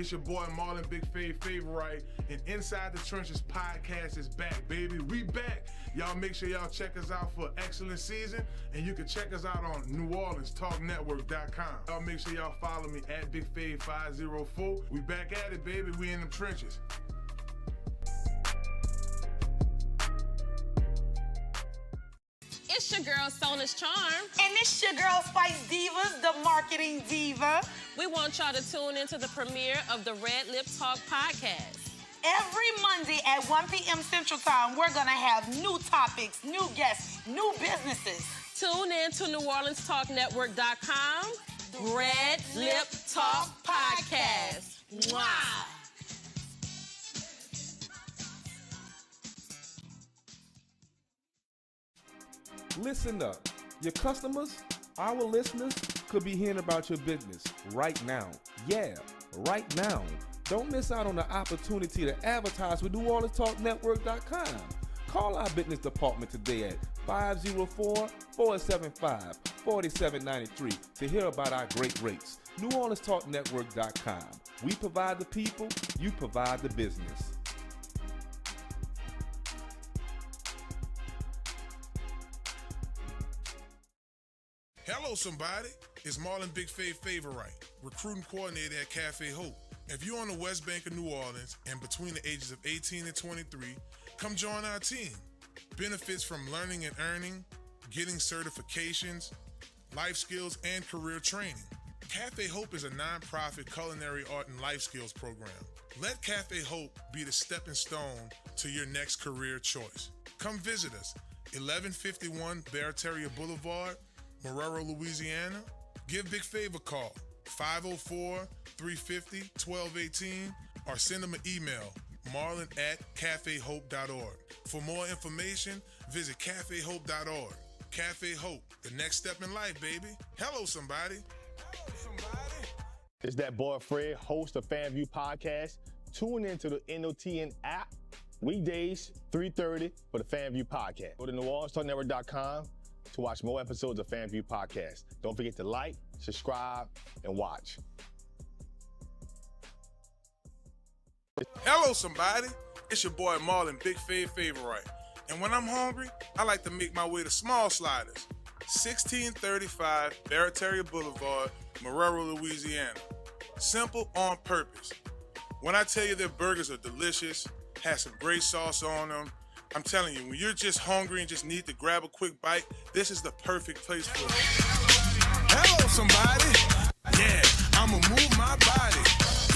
It's your boy Marlon, Big Favorite, and Inside the Trences podcast is back, baby. We back. Y'all make sure y'all check us out for excellent season, and you can check us out on NewOrleansTalkNetwork.com. Y'all make sure y'all follow me at BigFave504. We back at it, baby. We in them trenches. It's your girl, Sona's Charm. And it's your girl, Spice Divas, the marketing diva. We want y'all to tune into the premiere of the Red Lip Talk podcast. Every Monday at 1 p.m. Central Time, we're going to have new topics, new guests, new businesses. Tune in to NewOrleansTalkNetwork.com. Red Lip Talk podcast. Wow. Listen up. Your customers, our listeners, could be hearing about your business right now. Yeah, right now. Don't miss out on the opportunity to advertise with NewOrleansTalkNetwork.com. Call our business department today at 504-475-4793 to hear about our great rates. NewOrleansTalkNetwork.com. We provide the people, you provide the business. Hello, somebody. It's Marlon, Big Favorite, recruiting coordinator at Cafe Hope. If you're on the West Bank of New Orleans and between the ages of 18 and 23, come join our team. Benefits from learning and earning, getting certifications, life skills, and career training. Cafe Hope is a nonprofit culinary art and life skills program. Let Cafe Hope be the stepping stone to your next career choice. Come visit us, 1151 Barataria Boulevard, Marrero, Louisiana. Give Big Fav a call, 504-350-1218, or send them an email, marlon@cafehope.org. For more information, visit cafehope.org. Cafe Hope, the next step in life, baby. Hello, somebody. Hello, somebody. It's that boy Fred, host of FanView Podcast. Tune into the NOTN app, weekdays, 3:30 for the FanView Podcast. Go to NewOrleansTalkNetwork.com to watch more episodes of FanView Podcast. Don't forget to like, subscribe, and watch. Hello, somebody. It's your boy Marlon, Big Favorite. And when I'm hungry, I like to make my way to Small Sliders, 1635 Barataria Boulevard, Marrero, Louisiana. Simple on purpose. When I tell you their burgers are delicious, have some great sauce on them, I'm telling you, when you're just hungry and just need to grab a quick bite, this is the perfect place for it. Hello, somebody. Yeah, I'ma move my body.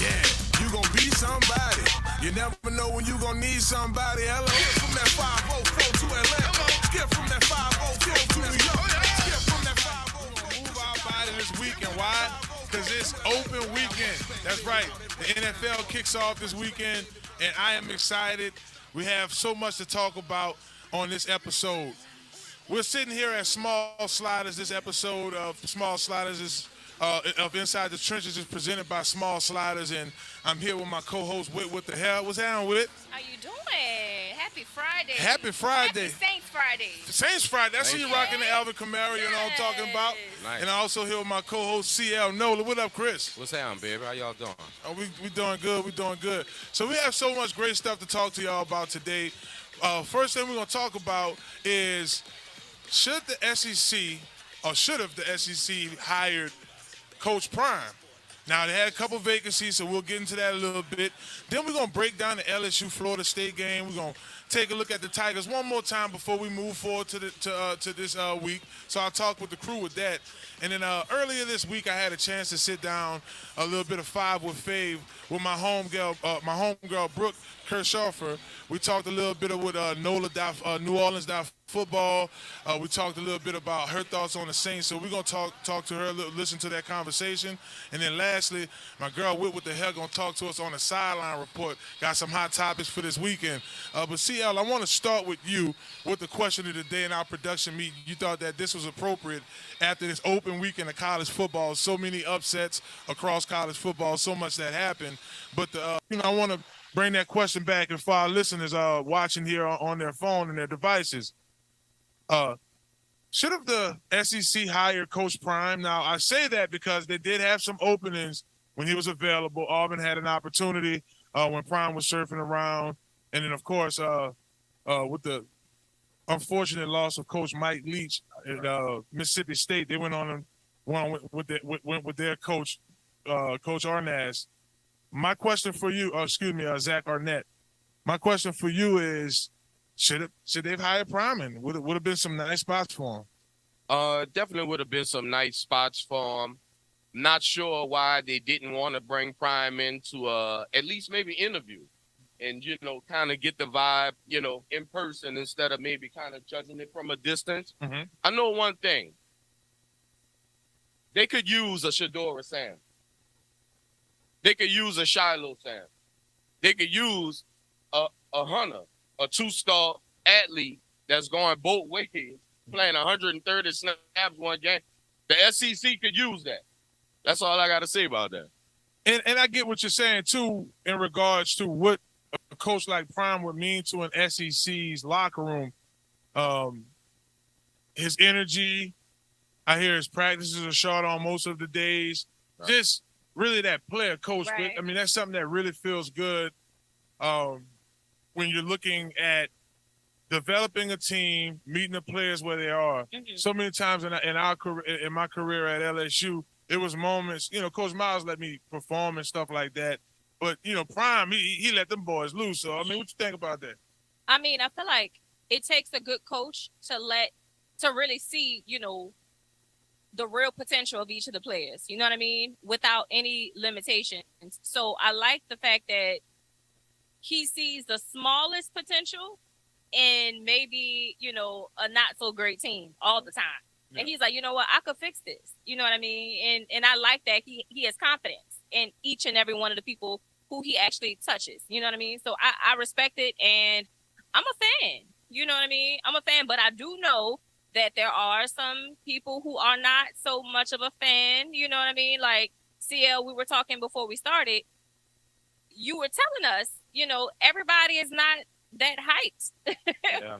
Yeah, you gon' be somebody. You never know when you gon' need somebody. Hello, skip from that 504 to Atlanta. Skip from that 504 to New York. Skip from that 504. Move our body this weekend. Why? Because it's open weekend. That's right. The NFL kicks off this weekend, and I am excited. We have so much to talk about on this episode. We're sitting here at Small Sliders. This episode of Small Sliders is of Inside the Trenches is presented by Small Sliders, and I'm here with my co-host Whit. What the hell? What's happening, Whit? How you doing? Happy Friday. Happy Friday. Happy Saints Friday. Saints Friday. That's who you're rocking the Alvin Kamara, you know what I'm talking about. Nice. And I also here with my co-host CL Nola. What up, Chris? What's happening, baby? How y'all doing? Oh, we doing good. We doing good. So we have so much great stuff to talk to y'all about today. First thing we're going to talk about is should have the SEC hired Coach Prime? Now, they had a couple vacancies, so we'll get into that a little bit. Then we're going to break down the LSU Florida State game. We're going to take a look at the Tigers one more time before we move forward to this week. So I'll talk with the crew with that. And then earlier this week, I had a chance to sit down a little bit of Five with Fave with my homegirl Brooke Kirchhofer. We talked a little bit with New Orleans football. We talked a little bit about her thoughts on the Saints. So we're going to talk to her, listen to that conversation. And then lastly, my girl Whit, what the hell, going to talk to us on the sideline report. Got some hot topics for this weekend. But CL, I want to start with you with the question of the day in our production meeting. You thought that this was appropriate after this open weekend of college football. So many upsets across college football, so much that happened. But I want to bring that question back, and for our listeners watching here on their phone and their devices, should have the SEC hired Coach Prime? Now, I say that because they did have some openings when he was available. Auburn had an opportunity when Prime was surfing around. And then, of course, with the unfortunate loss of Coach Mike Leach at Mississippi State, they went with their coach, Coach Arnaz. My question for you, Zach Arnett. My question for you is, should they have hired Prime? And would have been some nice spots for him? Definitely would have been some nice spots for him. Not sure why they didn't want to bring Prime in to at least maybe interview and, kind of get the vibe, in person instead of maybe kind of judging it from a distance. Mm-hmm. I know one thing. They could use a Shadora Sam. They could use a Shiloh Sam. They could use a Hunter, a two-star athlete that's going both ways, playing 130 snaps one game. The SEC could use that. That's all I got to say about that. And I get what you're saying, too, in regards to what a coach like Prime would mean to an SEC's locker room. His energy, I hear his practices are short on most of the days. Right. Just really that player coach. Right. I mean, that's something that really feels good when you're looking at developing a team, meeting the players where they are. Mm-hmm. So many times in my career at LSU, it was moments, Coach Miles let me perform and stuff like that. But, Prime, he let them boys loose. So, I mean, what you think about that? I mean, I feel like it takes a good coach to really see, the real potential of each of the players. You know what I mean? Without any limitations. So I like the fact that he sees the smallest potential in maybe, a not so great team all the time. Yeah. And he's like, you know what, I could fix this. You know what I mean? And I like that he has confidence in each and every one of the people who he actually touches. You know what I mean? So I respect it, and I'm a fan. You know what I mean? I'm a fan, but I do know that there are some people who are not so much of a fan. You know what I mean? Like, CL, we were talking before we started. You were telling us, everybody is not that hyped. Yeah.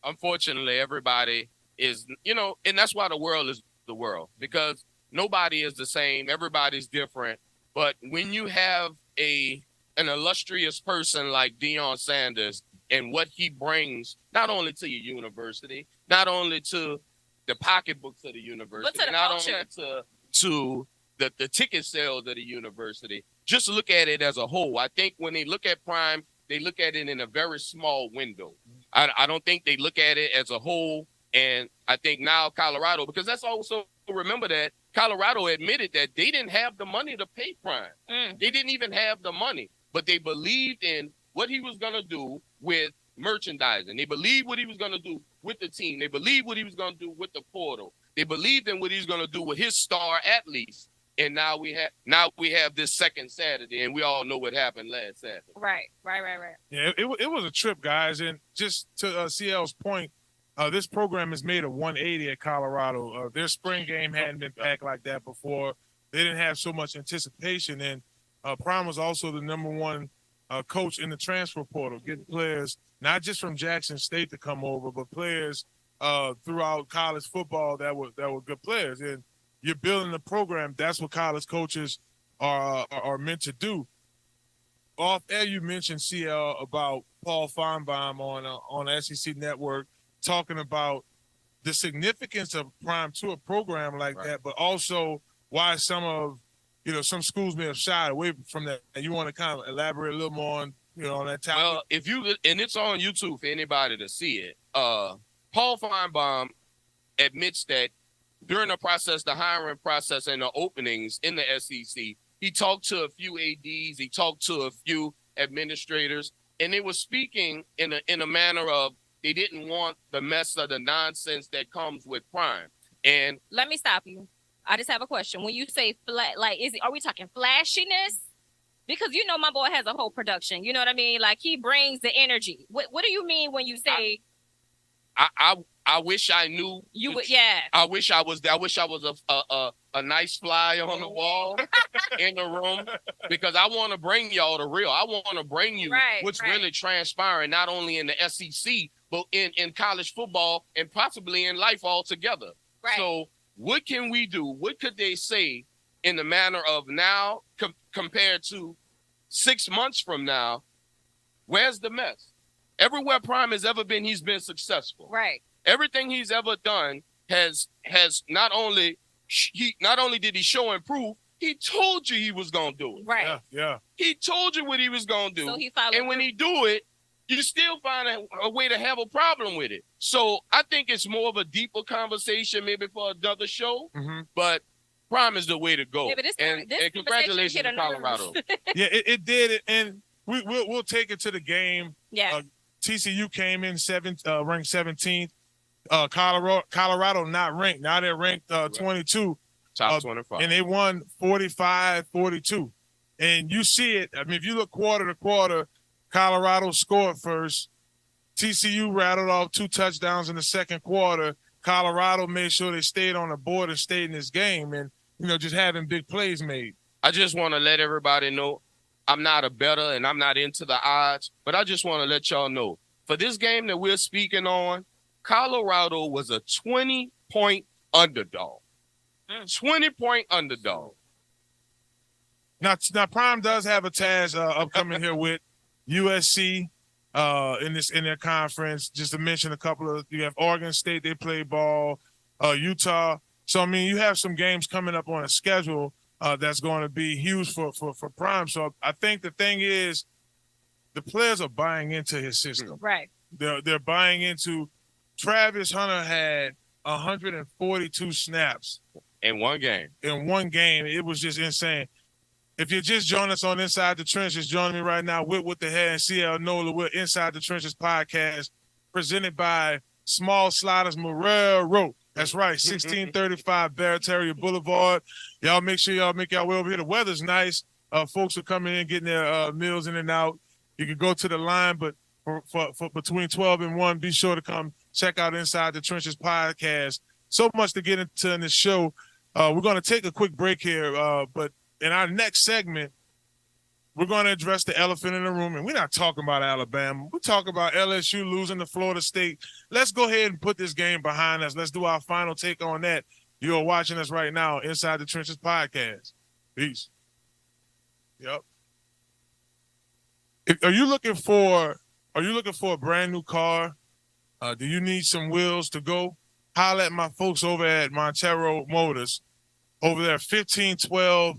Unfortunately, everybody is, and that's why the world is the world, because nobody is the same. Everybody's different. But when you have an illustrious person like Deion Sanders and what he brings, not only to your university, not only to the pocketbooks of the university, but to the not culture. only to the ticket sales of the university, just look at it as a whole. I think when they look at Prime, they look at it in a very small window. I don't think they look at it as a whole. And I think now Colorado, because that's also, remember that Colorado admitted that they didn't have the money to pay Prime. They didn't even have the money, but they believed in what he was going to do with merchandising. They believed what he was going to do with the team. They believed what he was going to do with the portal. They believed in what he's going to do with his star athletes. And now we have this second Saturday, and we all know what happened last Saturday. Right. Yeah, it was a trip, guys. And just to CL's point, this program has made a 180 at Colorado. Their spring game hadn't been packed like that before. They didn't have so much anticipation. And Prime was also the number one coach in the transfer portal, getting players not just from Jackson State to come over, but players throughout college football that were good players. And you're building a program. That's what college coaches are meant to do. Off air, you mentioned, CL, about Paul Feinbaum on SEC Network, talking about the significance of Prime to a program like that, but also why some schools may have shied away from that. And you want to kind of elaborate a little more on, on that topic? Well, and it's on YouTube for anybody to see it. Paul Feinbaum admits that during the process, the hiring process and the openings in the SEC, he talked to a few ADs, he talked to a few administrators, and they were speaking in a manner of they didn't want the mess of the nonsense that comes with Prime. And let me stop you. I just have a question. When you say flat, like, are we talking flashiness? Because my boy has a whole production. You know what I mean? Like, he brings the energy. What do you mean when you say? I wish I knew. You would, yeah. I wish I was a nice fly on the wall in the room, because I want to bring y'all the real. I want to bring you what's really transpiring, not only in the SEC, but in college football and possibly in life altogether. Right. So what can we do? What could they say in the manner of now compared to 6 months from now, where's the mess? Everywhere Prime has ever been, he's been successful. Right. Everything he's ever done has not only did he show and prove, he told you he was gonna do it. Right. Yeah. He told you what he was gonna do. So he followed and when he do it, you still find a way to have a problem with it. So I think it's more of a deeper conversation, maybe for another show. Mm-hmm. But Prime is the way to go. Yeah, but and congratulations to Colorado. Yeah, it did, and we'll take it to the game. Yeah. TCU came in ranked 17th. Colorado not ranked. Now they're ranked 22. Top 25. And they won 45-42. And you see it. I mean, if you look quarter to quarter, Colorado scored first. TCU rattled off 2 touchdowns in the second quarter. Colorado made sure they stayed on the board and stayed in this game and, just having big plays made. I just want to let everybody know I'm not a bettor and I'm not into the odds, but I just want to let y'all know for this game that we're speaking on, Colorado was a 20-point underdog. 20-point underdog. Now, Prime does have a task upcoming here with USC in their conference. Just to mention a couple of, you have Oregon State, they play ball, Utah. So, I mean, you have some games coming up on a schedule that's going to be huge for Prime. So I think the thing is the players are buying into his system. Right. They're buying into Travis Hunter had 142 snaps. In one game. It was just insane. If you're just joining us on Inside the Trenches, joining me right now, with the Hair and CL Nola, we're Inside the Trenches podcast, presented by Small Sliders Marrero. That's right, 1635 Barataria Boulevard. Y'all make sure y'all make y'all way over here. The weather's nice. Folks are coming in, getting their meals in and out. You can go to the line, but for between 12 and 1, be sure to come check out Inside the Trenches podcast. So much to get into in this show. We're going to take a quick break here, but in our next segment, we're going to address the elephant in the room, and we're not talking about Alabama. We're talking about LSU losing to Florida State. Let's go ahead and put this game behind us. Let's do our final take on that. You are watching us right now, Inside the Trenches podcast. Peace. Yep. Are you looking for a brand new car? Do you need some wheels to go? Holler at my folks over at Marrero Motors, over there, 1512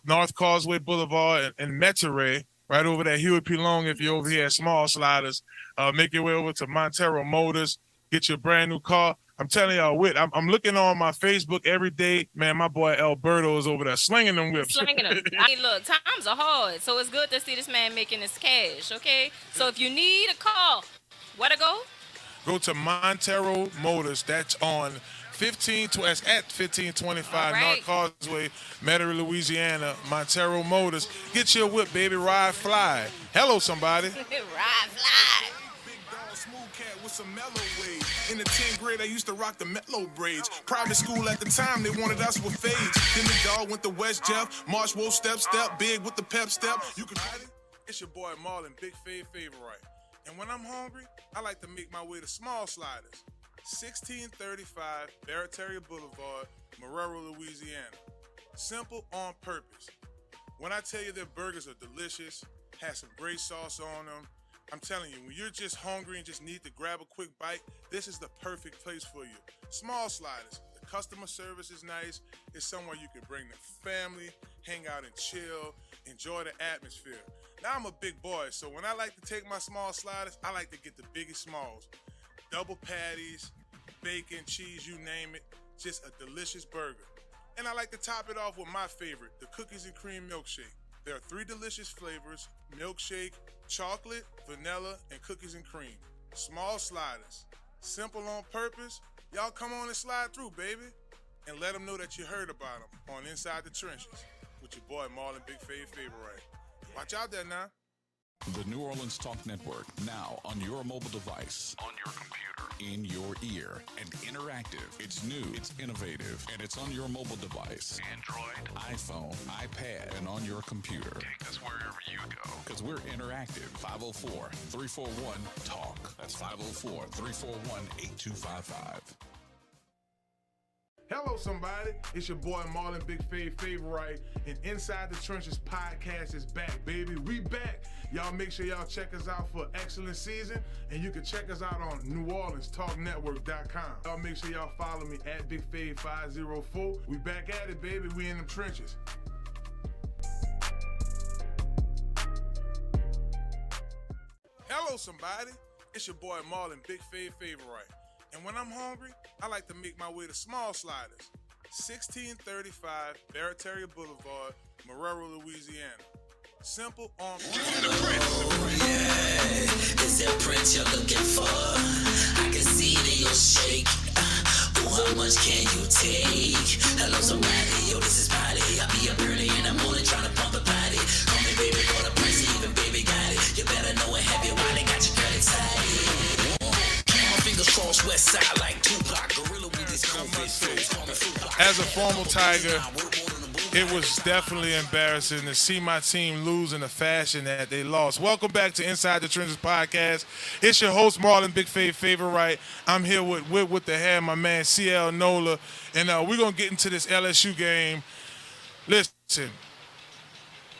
North Causeway Boulevard in Metairie, right over there, Huey P. Long. If you're over here at Small Sliders, make your way over to Marrero Motors, get your brand new car. I'm telling y'all, I'm looking on my Facebook every day. Man, my boy Alberto is over there slinging them whips. Slinging them. I mean, look, times are hard, so it's good to see this man making his cash, okay? So if you need a car, where to go? Go to Marrero Motors. That's on 1525 right. North Causeway, Metairie, Louisiana. Marrero Motors. Get your whip, baby. Ride, fly. Hello, somebody. Ride, fly. Smooth cat with some mellow waves. In the 10th grade, I used to rock the mellow braids. Private school at the time, they wanted us with fades. Then the dog went to West Jeff. Marsh Wolf, step, big with the pep step. You can ride it. It's your boy Marlon, BigFavEnt. And when I'm hungry, I like to make my way to Small Sliders. 1635 Barataria Boulevard, Marrero, Louisiana. Simple on purpose. When I tell you their burgers are delicious, have some great sauce on them, I'm telling you, when you're just hungry and just need to grab a quick bite, this is the perfect place for you. Small Sliders. The customer service is nice. It's somewhere you can bring the family, hang out and chill, enjoy the atmosphere. Now I'm a big boy, so when I like to take my Small Sliders, I like to get the biggest smalls. Double patties, bacon, cheese, you name it. Just a delicious burger. And I like to top it off with my favorite, the cookies and cream milkshake. There are 3 delicious flavors: milkshake, chocolate, vanilla, and cookies and cream. Small Sliders. Simple on purpose. Y'all come on and slide through, baby. And let them know that you heard about them on Inside the Trenches with your boy Marlon, BigFavEnt. Watch out there now. The New Orleans Talk Network, now on your mobile device, on your computer, in your ear, and interactive. It's new, it's innovative, and it's on your mobile device. Android, iPhone, iPad, and on your computer. Take us wherever you go. Because we're interactive. 504-341-TALK. That's 504-341-8255. Hello, somebody. It's your boy Marlon, BigFavEnt, and Inside the Trences podcast is back, baby. We back. Y'all make sure y'all check us out for excellent season, and you can check us out on NewOrleansTalkNetwork.com. Y'all make sure y'all follow me at BigFave504. We back at it, baby. We in them trenches. Hello, somebody. It's your boy Marlon, BigFavEnt. And when I'm hungry, I like to make my way to Small Sliders, 1635 Barataria Boulevard, Marrero, Louisiana. Simple on Is that print you're looking for? I can see it in your shake. How much can you take? Hello, somebody. Yo, this is Patty. I be up early in the morning trying to pump a patty. Call me baby, for the price, even baby got it. You better know it heavy while they got you girl excited. Cross west side like Tupac, gorilla with this COVID. As a former Tiger, it was definitely embarrassing to see my team lose in the fashion that they lost. Welcome back to Inside the Trences podcast. It's your host, Marlon, BigFavEnt. I'm here with the hair, my man, CL Nola, and we're going to get into this LSU game. Listen,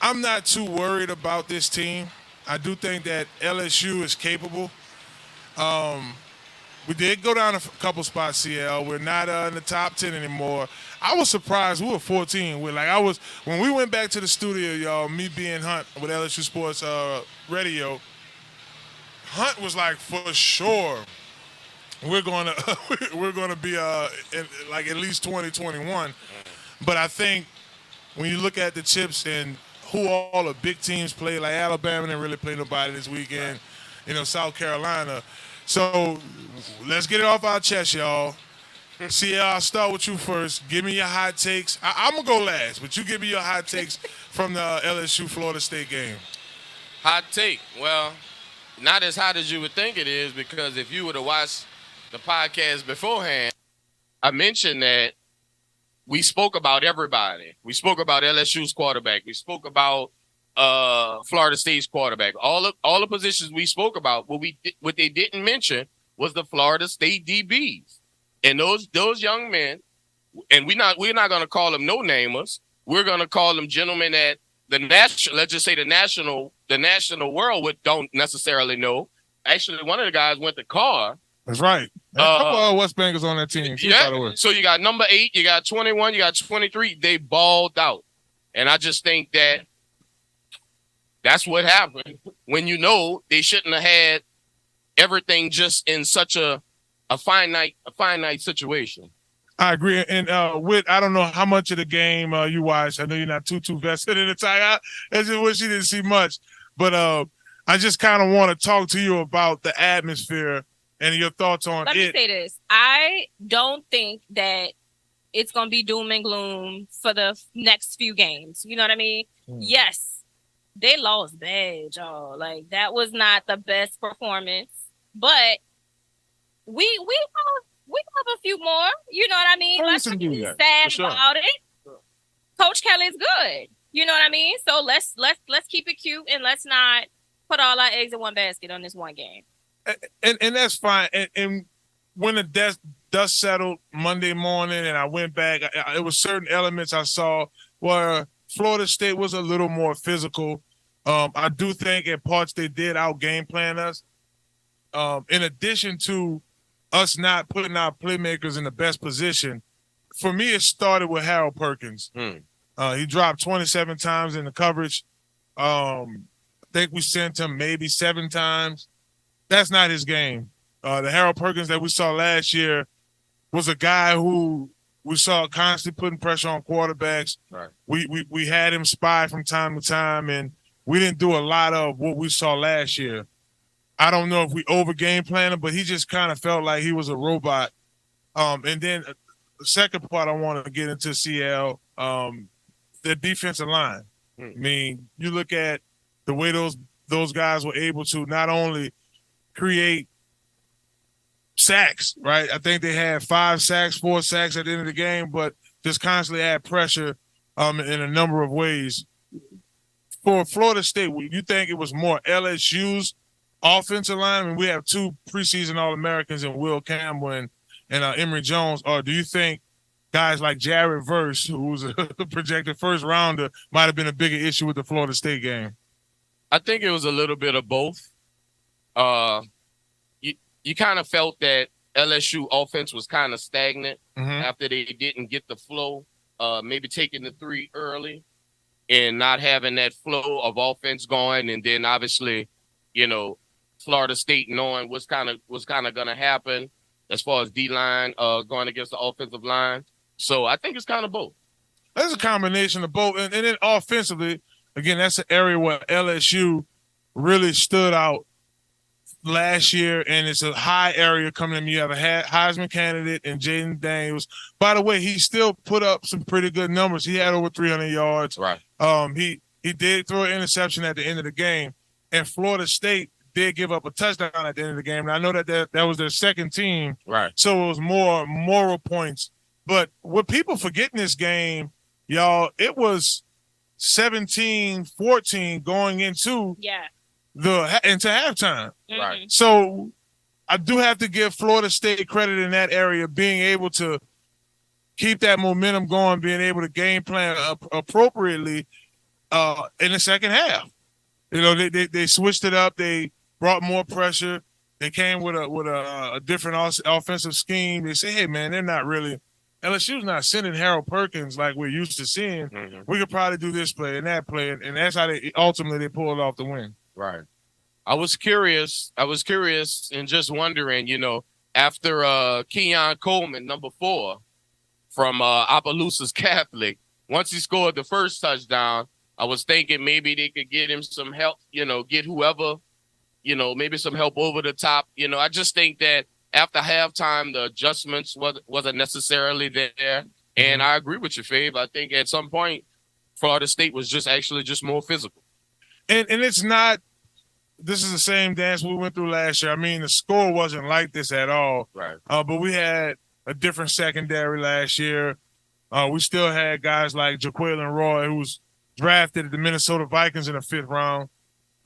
I'm not too worried about this team. I do think that LSU is capable. We did go down a couple spots, CL. We're not in the top 10 anymore. I was surprised. We were 14. When we went back to the studio, y'all, me being Hunt with LSU Sports Radio, Hunt was like, for sure, we're gonna be in, like at least 2021. But I think when you look at the chips and who all the big teams play, like Alabama didn't really play nobody this weekend. South Carolina. So let's get it off our chest, y'all. CL, I'll start with you first. Give me your hot takes. I'm going to go last, but you give me your hot takes from the LSU-Florida State game. Hot take. Well, not as hot as you would think it is, because if you would have watched the podcast beforehand, I mentioned that we spoke about everybody. We spoke about LSU's quarterback. We spoke about Florida State's quarterback. All the positions we spoke about. What they didn't mention was the Florida State DBs. And those young men, and we're not going to call them no-namers. We're going to call them gentlemen that the national, let's just say the national world don't necessarily know. Actually, one of the guys went to Carr. That's right. There's a couple of West Bengals on that team, too, by the way. So you got number 8, you got 21, you got 23. They balled out. And I just think that that's what happened when they shouldn't have had everything just in such a finite situation. I agree. And I don't know how much of the game you watched. I know you're not too vested in the Tiger. I just wish you didn't see much. But I just kind of want to talk to you about the atmosphere and your thoughts on it. Let me say this. I don't think that it's going to be doom and gloom for the next few games. You know what I mean? Yes. They lost bad, y'all. Like, that was not the best performance. But we have a few more. You know what I mean? Let's not be sad about it. Coach Kelly's good. You know what I mean? So let's keep it cute and let's not put all our eggs in one basket on this one game. And that's fine. And when the dust settled Monday morning and I went back, it was certain elements I saw where Florida State was a little more physical. I do think at parts they did out-game plan us. In addition to us not putting our playmakers in the best position, for me it started with Harold Perkins. He dropped 27 times in the coverage. I think we sent him maybe 7 times. That's not his game. The Harold Perkins that we saw last year was a guy who we saw constantly putting pressure on quarterbacks. Right. We had him spy from time to time, and we didn't do a lot of what we saw last year. I don't know if we over game planned him, but he just kind of felt like he was a robot. And then the second part I want to get into, CL, the defensive line. I mean, you look at the way those guys were able to not only create sacks, right? I think they had 5 sacks, 4 sacks at the end of the game, but just constantly add pressure in a number of ways. For Florida State, you think it was more LSU's offensive line? I mean, we have 2 preseason All-Americans in Will Campbell and Emory Jones. Or do you think guys like Jared Verse, who was a projected first rounder, might have been a bigger issue with the Florida State game? I think it was a little bit of both. You kind of felt that LSU offense was kind of stagnant after they didn't get the flow, maybe taking the three early and not having that flow of offense going. And then obviously, Florida State knowing what's kind of going to happen as far as D-line going against the offensive line. So I think it's kind of both. There's a combination of both. And then offensively, again, that's an area where LSU really stood out last year, and it's a high area coming in. You have a Heisman candidate and Jaden Daniels. By the way, he still put up some pretty good numbers. He had over 300 yards. Right. He did throw an interception at the end of the game, and Florida State did give up a touchdown at the end of the game. And I know that was their second team. Right. So it was more moral points. But what people forget in this game, y'all, it was 17-14 going into halftime. Right. So I do have to give Florida State credit in that area, being able to keep that momentum going, being able to game plan appropriately in the second half. They switched it up. They brought more pressure. They came with a different offensive scheme. They say, hey, man, they're not really – LSU's not sending Harold Perkins like we're used to seeing. We could probably do this play and that play, and that's how they ultimately pulled off the win. Right. I was curious and just wondering, after Keon Coleman, number 4 from Opelousas Catholic, once he scored the first touchdown, I was thinking maybe they could get him some help, get whoever, maybe some help over the top. I just think that after halftime, the adjustments wasn't necessarily there. And I agree with you, Fave. I think at some point, Florida State was just more physical. And it's not – this is the same dance we went through last year. I mean, the score wasn't like this at all. Right. But we had a different secondary last year. We still had guys like Jaquelin Roy, who was drafted at the Minnesota Vikings in the 5th round.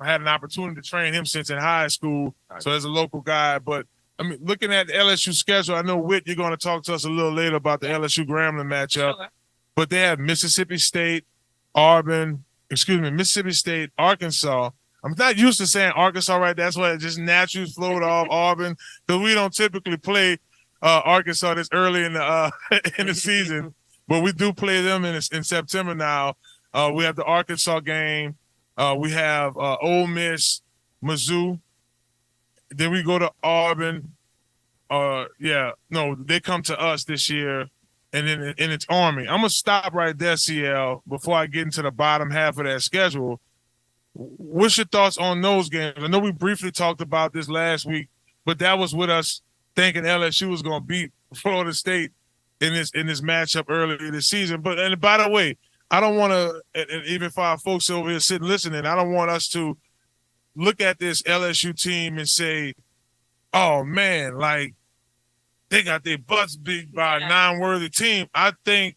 I had an opportunity to train him since in high school, so as a local guy. But, I mean, looking at the LSU schedule, I know, Whit, you're going to talk to us a little later about the LSU Grambling matchup. Sure. But they have Mississippi State, Mississippi State, Arkansas. I'm not used to saying Arkansas right. That's why it just naturally flowed off Auburn, because we don't typically play Arkansas this early in the season. But we do play them in September now. We have the Arkansas game. We have Ole Miss, Mizzou. Then we go to Auburn. They come to us this year, and then it's Army. I'm going to stop right there, CL, before I get into the bottom half of that schedule. What's your thoughts on those games? I know we briefly talked about this last week, but that was with us thinking LSU was going to beat Florida State in this matchup earlier this season. And by the way, I don't want to, even for our folks over here sitting listening, I don't want us to look at this LSU team and say, oh, man, like, they got their butts beat by a non-worthy team. I think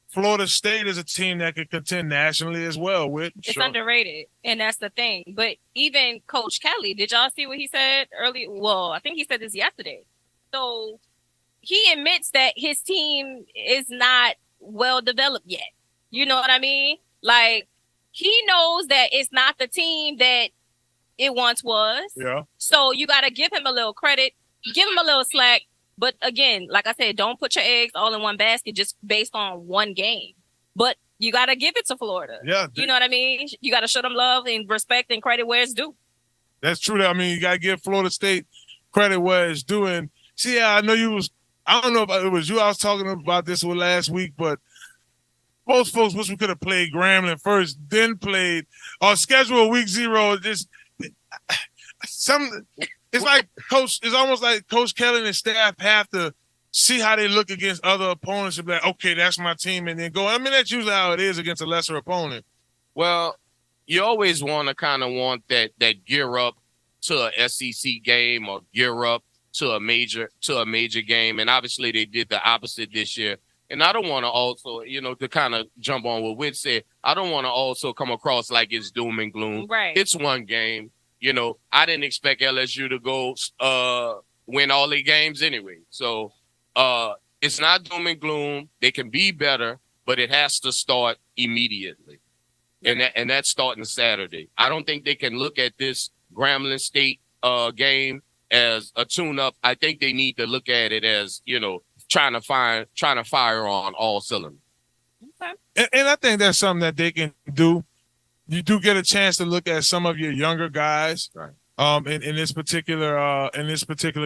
Florida State is a team that could contend nationally as well. It's underrated, and that's the thing. But even Coach Kelly, did y'all see what he said earlier? Well, I think he said this yesterday. So he admits that his team is not well developed yet. You know what I mean? Like, he knows that it's not the team that it once was. Yeah. So you got to give him a little credit, give him a little slack. But again, like I said, don't put your eggs all in one basket just based on one game. But you got to give it to Florida. Yeah. You know what I mean? You got to show them love and respect and credit where it's due. That's true. I mean, you got to give Florida State credit where it's due. And see, I know I don't know if it was you I was talking about this with last week, but most folks wish we could have played Grambling first, then played or scheduled week 0. It's like it's almost like Coach Kelly and his staff have to see how they look against other opponents and be like, okay, that's my team, and then go. I mean, that's usually how it is against a lesser opponent. Well, you always want that gear up to a SEC game or gear up to a major game, and obviously they did the opposite this year. And I don't want to also, to kind of jump on what Whit said, I don't want to also come across like it's doom and gloom. Right. It's one game. I didn't expect LSU to go win all their games anyway. So It's not doom and gloom. They can be better, but it has to start immediately. And that's starting Saturday. I don't think they can look at this Grambling State game as a tune-up. I think they need to look at it as, trying to fire on all cylinders. Okay. And I think that's something that they can do. You do get a chance to look at some of your younger guys, right? In this particular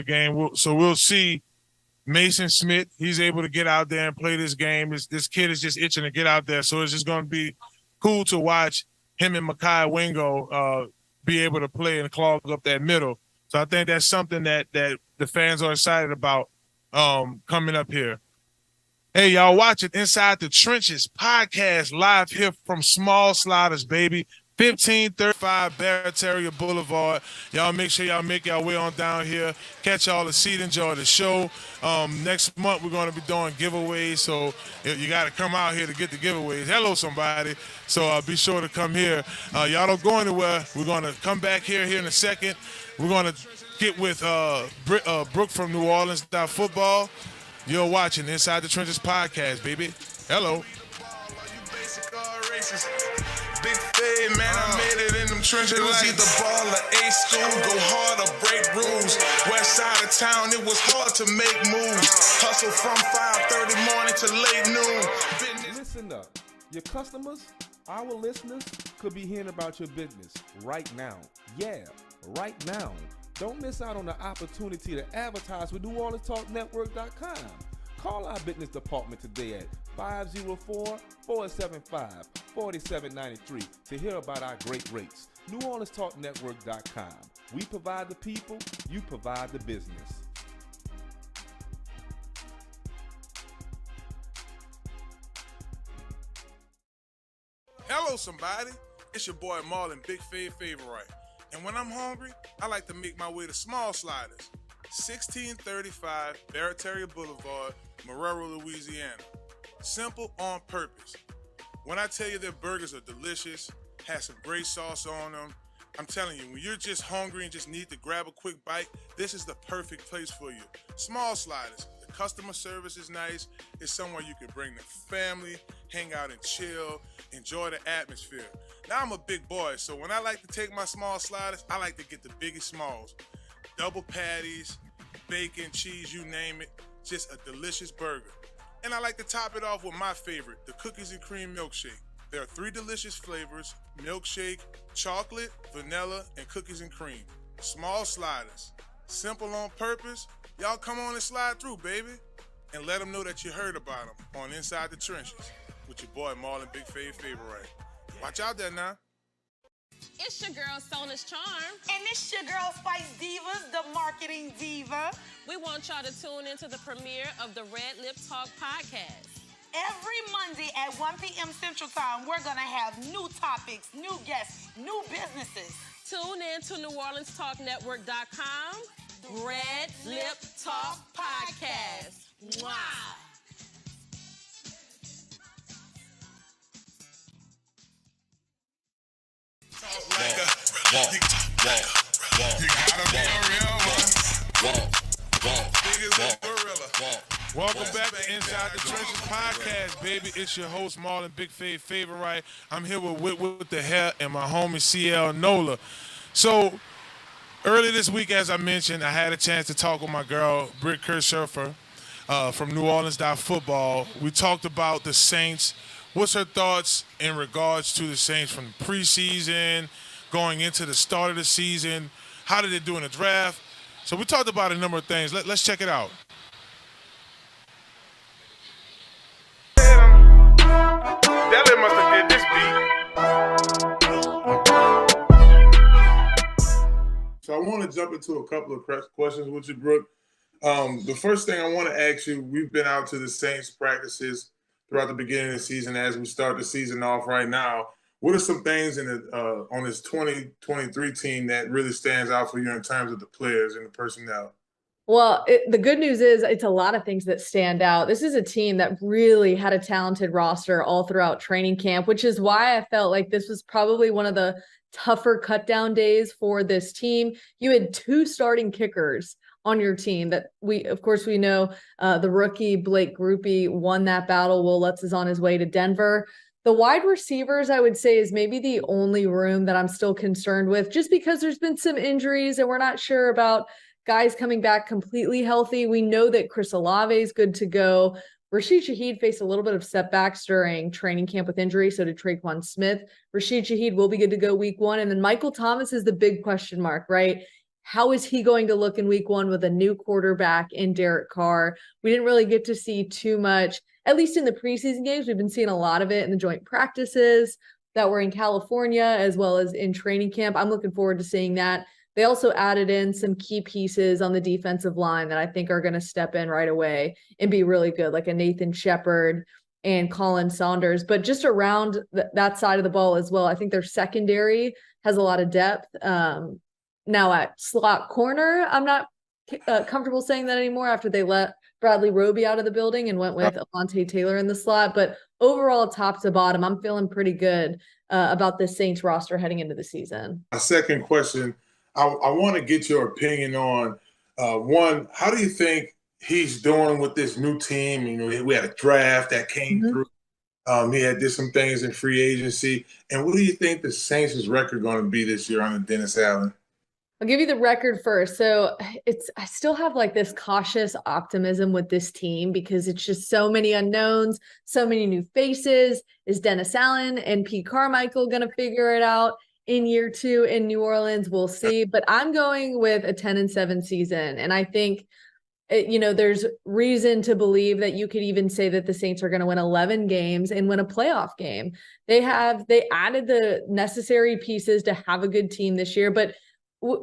game. So we'll see Mason Smith. He's able to get out there and play this game. This kid is just itching to get out there. So it's just going to be cool to watch him and Makai Wingo be able to play and clog up that middle. So I think that's something that the fans are excited about coming up here. Hey, y'all watching Inside the Trences podcast live here from Small Sliders, baby. 1535 Barataria Boulevard. Y'all make sure y'all make y'all way on down here. Catch y'all a seat, enjoy the show. Next month, we're going to be doing giveaways, so you got to come out here to get the giveaways. Hello, somebody. So be sure to come here. Y'all don't go anywhere. We're going to come back here in a second. We're going to get with Brooke from New Orleans Football. You're watching Inside the Trences podcast, baby. Hello. Big Fave, man, I made it in them trenches. It was either ball or A-school, go hard or break rules. West side of town, it was hard to make moves. Hustle from 5:30 morning to late noon. Listen up. Your customers, our listeners, could be hearing about your business right now. Yeah, right now. Don't miss out on the opportunity to advertise with NewOrleansTalkNetwork.com. Call our business department today at 504-475-4793 to hear about our great rates. NewOrleansTalkNetwork.com. We provide the people, you provide the business. Hello, somebody. It's your boy Marlon, BigFavEnt. And when I'm hungry, I like to make my way to Small Sliders. 1635 Barataria Boulevard, Marrero, Louisiana. Simple on purpose. When I tell you their burgers are delicious, have some great sauce on them, I'm telling you, when you're just hungry and just need to grab a quick bite, this is the perfect place for you. Small Sliders. The customer service is nice. It's somewhere you can bring the family, hang out and chill, enjoy the atmosphere. Now I'm a big boy, so when I like to take my Small Sliders, I like to get the biggest smalls. Double patties, bacon, cheese, you name it. Just a delicious burger. And I like to top it off with my favorite, the cookies and cream milkshake. There are 3 delicious flavors: milkshake, chocolate, vanilla, and cookies and cream. Small Sliders. Simple on purpose. Y'all come on and slide through, baby. And let them know that you heard about them on Inside the Trenches with your boy Marlon, BigFavEnt. Watch out there now. It's your girl, Sona's Charm. And it's your girl, Spice Divas, the marketing diva. We want y'all to tune into the premiere of the Red Lip Talk podcast. Every Monday at 1 p.m. Central Time, we're going to have new topics, new guests, new businesses. Tune in to NewOrleansTalkNetwork.com. Red Lip Talk podcast. Wow. Welcome back to Inside the Trences podcast, baby. It's your host, Marlon, BigFavEnt. I'm here with the hair and my homie CL Nola. So early this week, as I mentioned, I had a chance to talk with my girl, Britt Kirchhofer, from New Orleans Football. We talked about the Saints. What's her thoughts in regards to the Saints from the preseason, going into the start of the season? How did they do in the draft? So we talked about a number of things. Let's check it out. That must have did this beat. So I want to jump into a couple of questions with you, Brooke. The first thing I want to ask you, we've been out to the Saints practices throughout the beginning of the season as we start the season off right now. What are some things on this 2023 team that really stands out for you in terms of the players and the personnel? Well, the good news is it's a lot of things that stand out. This is a team that really had a talented roster all throughout training camp, which is why I felt like this was probably one of the tougher cut down days for this team. You had 2 starting kickers on your team that we know the rookie Blake Groupie won that battle. Will Lutz is on his way to Denver. The wide receivers, I would say, is maybe the only room that I'm still concerned with, just because there's been some injuries and we're not sure about guys coming back completely healthy. We know that Chris Olave is good to go. Rashid Shaheed faced a little bit of setbacks during training camp with injury. So did Traquan Smith. Rashid Shaheed will be good to go week 1. And then Michael Thomas is the big question mark, right? How is he going to look in week 1 with a new quarterback in Derek Carr? We didn't really get to see too much, at least in the preseason games. We've been seeing a lot of it in the joint practices that were in California, as well as in training camp. I'm looking forward to seeing that. They also added in some key pieces on the defensive line that I think are going to step in right away and be really good, like a Nathan Shepard and Colin Saunders. But just around that side of the ball as well, I think their secondary has a lot of depth. Now at slot corner, I'm not comfortable saying that anymore after they let Bradley Roby out of the building and went with Avonte Taylor in the slot. But overall, top to bottom, I'm feeling pretty good about this Saints roster heading into the season. A second question, I want to get your opinion on one, how do you think he's doing with this new team? You know, we had a draft that came through. Did some things in free agency. And what do you think the Saints' record going to be this year under Dennis Allen? I'll give you the record first. So I still have like this cautious optimism with this team because it's just so many unknowns, so many new faces. Is Dennis Allen and Pete Carmichael going to figure it out in year 2 in New Orleans? We'll see. But I'm going with a 10-7 season. And I think, there's reason to believe that you could even say that the Saints are going to win 11 games and win a playoff game. They added the necessary pieces to have a good team this year. But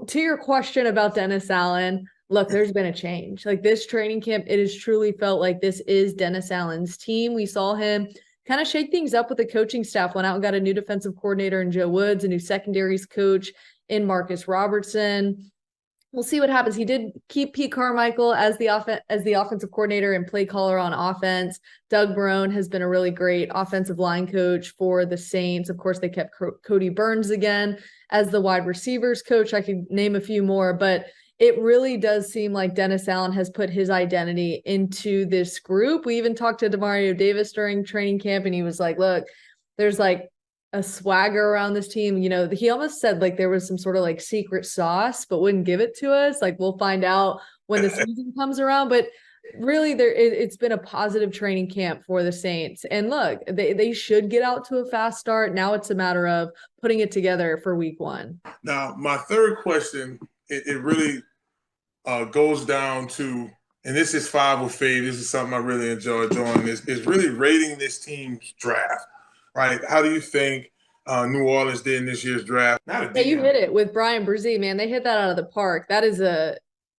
to your question about Dennis Allen, look, there's been a change. Like this training camp, it has truly felt like this is Dennis Allen's team. We saw him kind of shake things up with the coaching staff, went out and got a new defensive coordinator in Joe Woods, a new secondaries coach in Marcus Robertson. We'll see what happens. He did keep Pete Carmichael as the offensive coordinator and play caller on offense. Doug Marrone has been a really great offensive line coach for the Saints. Of course, they kept Cody Burns again as the wide receivers coach. I could name a few more, but it really does seem like Dennis Allen has put his identity into this group. We even talked to Demario Davis during training camp, and he was like, look, there's like a swagger around this team. He almost said like there was some sort of like secret sauce, but wouldn't give it to us. Like we'll find out when the season comes around. But really, it's been a positive training camp for the Saints. And look, they should get out to a fast start. Now it's a matter of putting it together for week 1. Now, my third question, it really goes down to, and this is 5 of Fave. This is something I really enjoy doing. Is really rating this team's draft. Right? How do you think New Orleans did in this year's draft? You hit it with Brian Brzee, man. They hit that out of the park. That is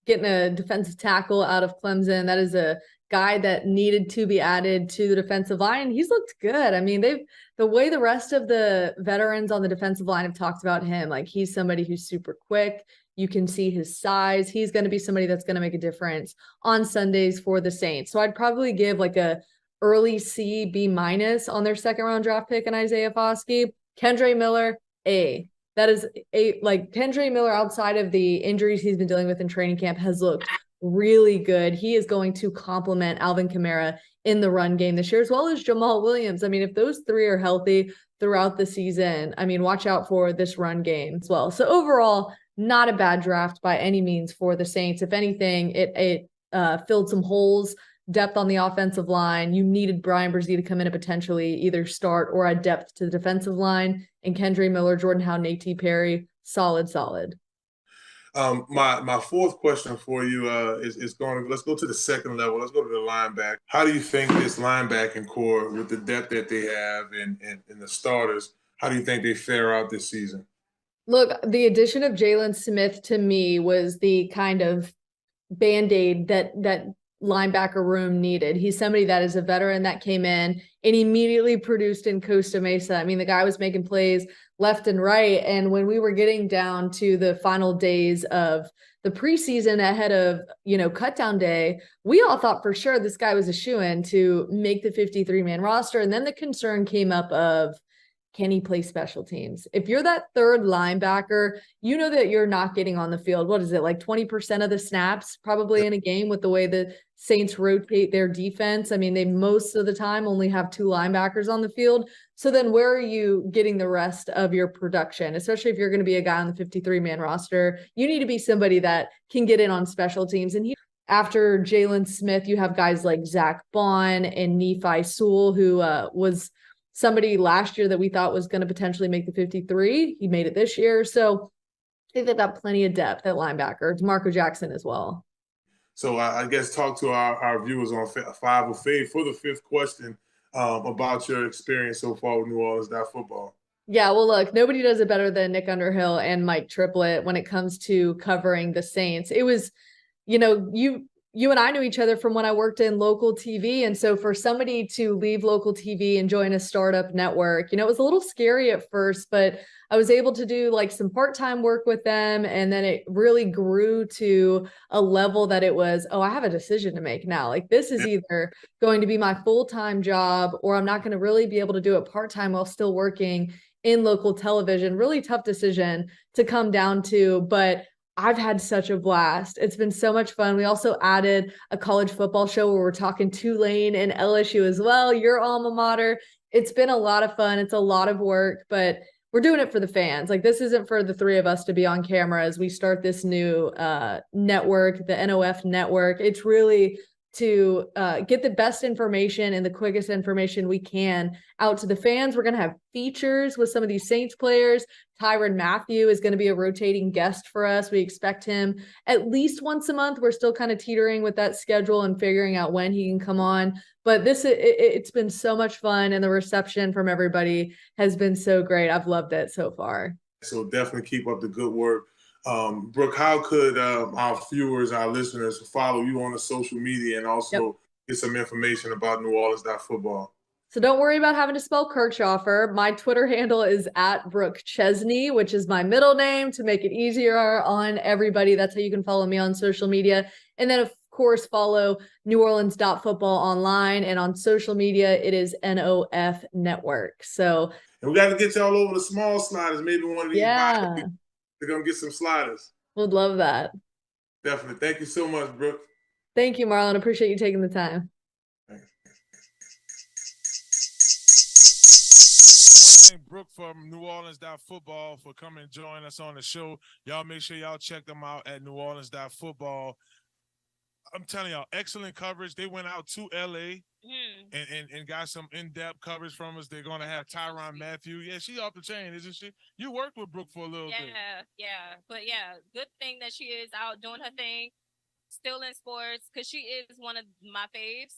getting a defensive tackle out of Clemson. That is a guy that needed to be added to the defensive line. He's looked good. I mean, the way the rest of the veterans on the defensive line have talked about him, like he's somebody who's super quick. You can see his size. He's going to be somebody that's going to make a difference on Sundays for the Saints. So I'd probably give like a early C, B- on their second round draft pick in Isaiah Foskey. Kendre Miller, A. That is Kendre Miller, outside of the injuries he's been dealing with in training camp, has looked really good. He is going to complement Alvin Kamara in the run game this year, as well as Jamal Williams. I mean, if those 3 are healthy throughout the season, I mean, watch out for this run game as well. So overall, not a bad draft by any means for the Saints. If anything, it filled some holes. Depth on the offensive line. You needed Brian Brzee to come in and potentially either start or add depth to the defensive line. And Kendre Miller, Jordan Howe, Nate Perry, solid. My fourth question for you is going. Let's go to the second level. Let's go to the linebacker. How do you think this linebacking core, with the depth that they have and the starters, how do you think they fare out this season? Look, the addition of Jalen Smith to me was the kind of Band-Aid that linebacker room needed. He's somebody that is a veteran that came in and immediately produced in Costa Mesa. I mean, the guy was making plays left and right. And when we were getting down to the final days of the preseason ahead of, cut down day, we all thought for sure this guy was a shoo-in to make the 53-man roster. And then the concern came up of, can he play special teams? If you're that third linebacker, you know that you're not getting on the field. What is it, like 20% of the snaps probably in a game with the way the Saints rotate their defense? I mean, they most of the time only have 2 linebackers on the field. So then where are you getting the rest of your production? Especially if you're going to be a guy on the 53-man roster, you need to be somebody that can get in on special teams. And after Jalen Smith, you have guys like Zach Bond and Nephi Sewell, who was somebody last year that we thought was going to potentially make the 53. He made it this year. So I think they've got plenty of depth at linebacker. DeMarco Jackson as well. So I guess talk to our viewers on Five of Fave for the 5th question about your experience so far with New Orleans football. Yeah, well, look, nobody does it better than Nick Underhill and Mike Triplett when it comes to covering the Saints. It was, you and I knew each other from when I worked in local TV. And so for somebody to leave local TV and join a startup network, it was a little scary at first, but I was able to do like some part-time work with them. And then it really grew to a level that it was, I have a decision to make now. Like this is either going to be my full-time job or I'm not going to really be able to do it part-time while still working in local television. Really tough decision to come down to, but I've had such a blast. It's been so much fun. We also added a college football show where we're talking Tulane and LSU as well, your alma mater. It's been a lot of fun. It's a lot of work, but we're doing it for the fans. Like this isn't for the 3 of us to be on camera as we start this new network, the NOF network. It's really to get the best information and the quickest information we can out to the fans. We're going to have features with some of these Saints players. Tyrann Mathieu is going to be a rotating guest for us. We expect him at least once a month. We're still kind of teetering with that schedule and figuring out when he can come on. But it's been so much fun, and the reception from everybody has been so great. I've loved it so far. So definitely keep up the good work. Brooke, how could our viewers, our listeners follow you on the social media and also get some information about New Orleans football? So don't worry about having to spell Kirchhoffer. My Twitter handle is @Brooke Chesney, which is my middle name to make it easier on everybody. That's how you can follow me on social media. And then, of course, follow New Orleans football online. And on social media, it is NOF Network. So and we got to get y'all over the small sliders. Maybe one of these they're going to get some sliders. Would love that. Definitely. Thank you so much, Brooke. Thank you, Marlon. Appreciate you taking the time. Thank Brooke from New Orleans football for coming and joining us on the show. Y'all make sure y'all check them out at New Orleans football. I'm telling y'all, excellent coverage. They went out to LA and got some in-depth coverage from us. They're going to have Tyrann Mathieu. Yeah, she off the chain, isn't she? You worked with Brooke for a little bit. Yeah. But yeah, good thing that she is out doing her thing, still in sports, because she is one of my faves.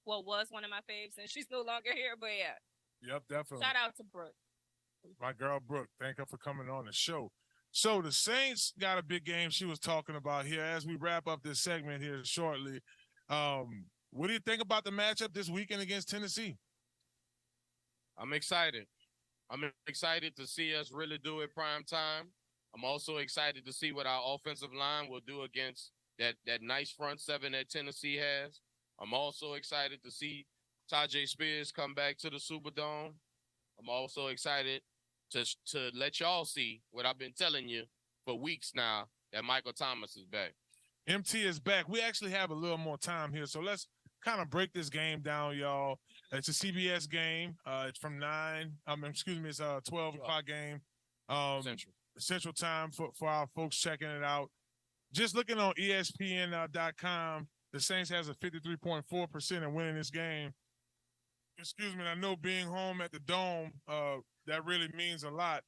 Well, was one of my faves, and she's no longer here, but yeah. Yep, definitely. Shout out to Brooke. My girl, Brooke. Thank her for coming on the show. So the Saints got a big game she was talking about here. As we wrap up this segment here shortly, what do you think about the matchup this weekend against Tennessee? I'm excited. I'm excited to see us really do it prime time. I'm also excited to see what our offensive line will do against that nice front 7 that Tennessee has. I'm also excited to see Tajay Spears come back to the Superdome. I'm also excited to let y'all see what I've been telling you for weeks now, that Michael Thomas is back. MT is back. We actually have a little more time here, so let's kind of break this game down, y'all. It's a CBS game. It's from 12 o'clock game. Central time for our folks checking it out. Just looking on ESPN.com, the Saints has a 53.4% in winning this game. Excuse me. I know being home at the Dome, that really means a lot.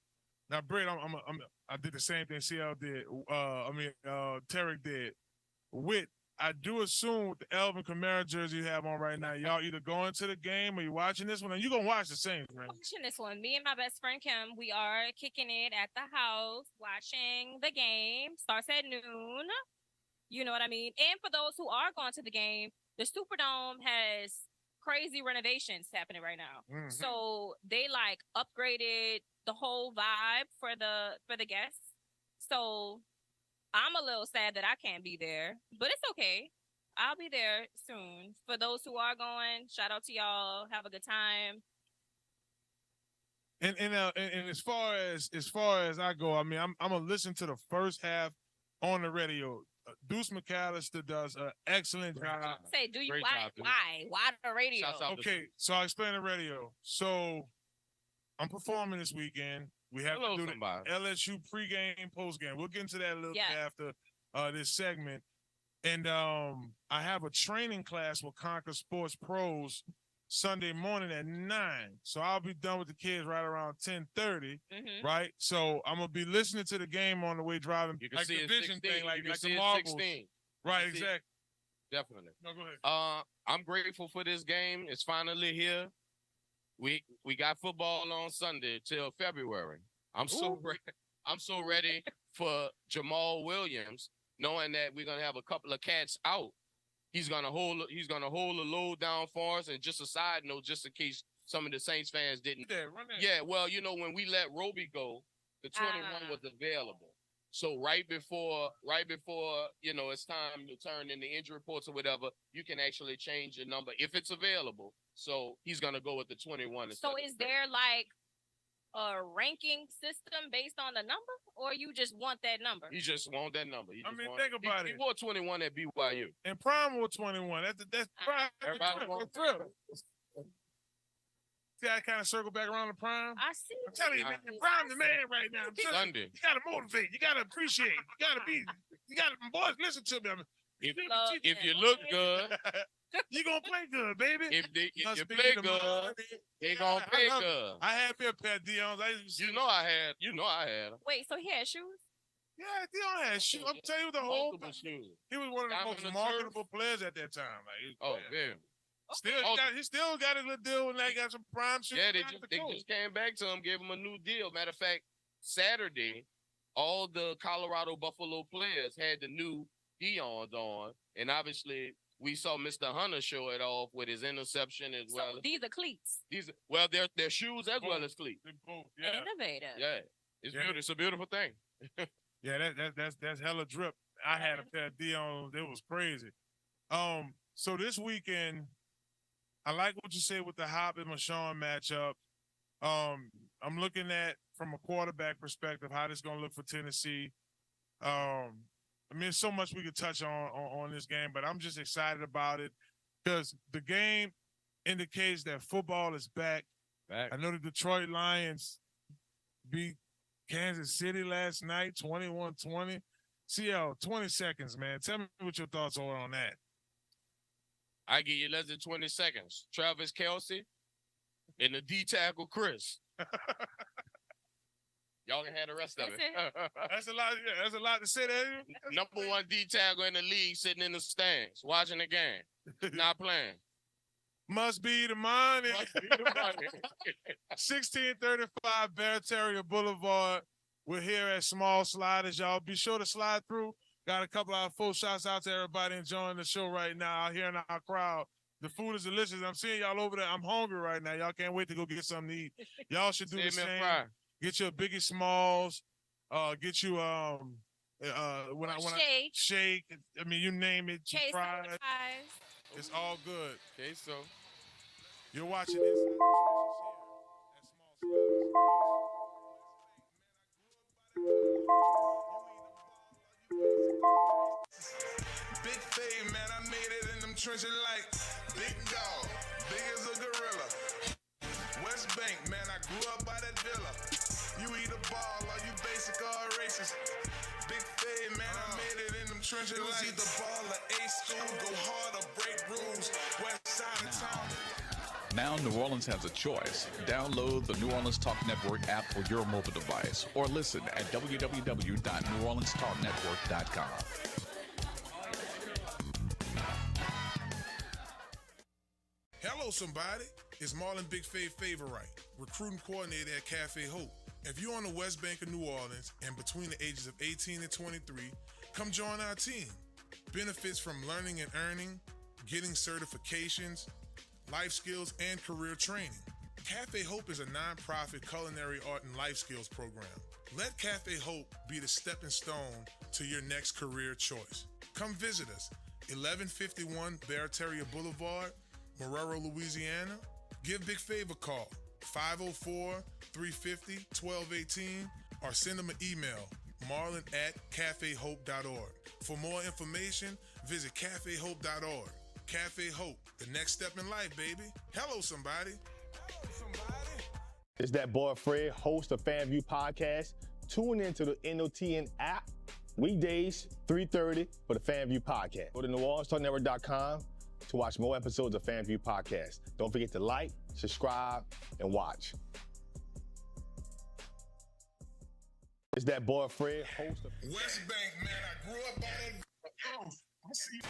Now, Britt, I did the same thing CL did. Tarek did. Whit, I do assume with the Elvin Kamara jersey you have on right now, y'all either going to the game or you watching this one, and you're going to watch the Saints, right? Watching this one. Me and my best friend Kim, we are kicking it at the house, watching the game. Starts at noon. You know what I mean? And for those who are going to the game, the Superdome has crazy renovations happening right now. Mm-hmm. So they upgraded the whole vibe for the guests. So I'm a little sad that I can't be there, but it's okay. I'll be there soon. For those who are going, shout out to y'all. Have a good time. And as far as I go, I mean, I'm gonna listen to the first half on the radio. Deuce McAllister does an excellent job. Say, do you Great why? job, dude. Why the radio? Shouts out to Okay, so I explain the radio. So I'm performing this weekend. We have Hello, to do somebody. the LSU pregame, postgame. We'll get into that a little bit Yeah. after this segment. And I have a training class with Conquer Sports Pros Sunday morning at 9. So I'll be done with the kids right around 10:30. Mhm. Right? So I'm gonna be listening to the game on the way driving. You can like see the it vision 16. thing, like you can the see it marbles. 16. Right, You can see it. exactly. Definitely. No, go ahead. I'm grateful for this game. It's finally here. We got football on Sunday till February. I'm so ready for Jamal Williams, knowing that we're gonna have a couple of cats out. He's gonna hold the load down for us. And just a side note, just in case some of the Saints fans didn't. Run that. Yeah, well, when we let Roby go, the 21 was available. So right before it's time to turn in the injury reports or whatever, you can actually change your number if it's available. So he's gonna go with the 21. So is there like a ranking system based on the number, or you just want that number? You just want that number. Think about he it. wore 21 at BYU. And Prime wore 21. That's Prime. Everybody That's thrill. See how I kind of circle back around to Prime? I see. I'm telling you, man, Prime the man right now. I'm telling you, Sunday. you gotta motivate. You gotta appreciate. Boys, listen to me. If you look good, you gonna play good, baby. if Now, you speaking play of good, money, they gonna I pay love it. good. I had me a pair of Dion's. I had. Wait, so he had shoes? Yeah, Dion had shoes. I'm telling you the whole. Multiple shoes. He was one of the Diamond most and marketable players at that time. Like, Oh, man. he still got his little deal, and they got some Prime shoes. Yeah, they just came back to him, gave him a new deal. Matter of fact, Saturday, all the Colorado Buffalo players had the new Dion's on, and obviously we saw Mr. Hunter show it off with his interception as well. So these are cleats. They're shoes as well as cleats. Both, yeah. Innovative. Yeah, it's beautiful. It's a beautiful thing. Yeah, that's hella drip. I had a pair of Dion's. It was crazy. So this weekend, I like what you said with the Hop and Marshawn matchup. I'm looking at from a quarterback perspective how this is gonna look for Tennessee. I mean, there's so much we could touch on this game, but I'm just excited about it because the game indicates that football is back. I know the Detroit Lions beat Kansas City last night, 21-20. CL, 20 seconds, man. Tell me what your thoughts are on that. I give you less than 20 seconds. Travis Kelce and the D tackle Chris. Y'all can have the rest of it. That's a lot. Yeah, that's a lot to say there. Number one D tackle in the league, sitting in the stands, watching the game, not playing. Must be the money. Must be the money. 1635 Barataria Boulevard. We're here at Small Sliders, y'all. Be sure to slide through. Got a couple of full shots out to everybody enjoying the show right now out here in our crowd. The food is delicious. I'm seeing y'all over there. I'm hungry right now. Y'all can't wait to go get something to eat. Y'all should do the same. Get your Biggie Smalls. Get you shake. I mean, you name it. Fries. It's all good. Okay, so you're watching this. Big Fave, man, I made it in them trenches like big dog, big as a gorilla. West Bank, man, I grew up by that villa. You either ball or you basic or racist. Big Fave, man, I made it in them trenches like either ball or A-school, go hard or break rules. West side of town. Now New Orleans has a choice. Download the New Orleans Talk Network app for your mobile device or listen at www.neworleanstalknetwork.com. Hello, somebody. It's Marlon Big Favorite, recruiting coordinator at Cafe Hope. If you're on the West Bank of New Orleans and between the ages of 18 and 23, come join our team. Benefits from learning and earning, getting certifications, life skills, and career training. Cafe Hope is a nonprofit culinary art and life skills program. Let Cafe Hope be the stepping stone to your next career choice. Come visit us, 1151 Barataria Boulevard, Marrero, Louisiana. Give Big Fav a call, 504-350-1218 or send them an email, marlon@cafehope.org. For more information, visit cafehope.org. Cafe Hope, the next step in life, baby. Hello, somebody. Hello, somebody. It's that boy Fred, host of FanView Podcast. Tune into the NOTN app, weekdays, 3:30 for the FanView Podcast. Go to NewOrleansTalkNetwork.com to watch more episodes of FanView Podcast. Don't forget to like, subscribe, and watch. It's that boy Fred, host of West Bank, man, I grew up by that. I see you.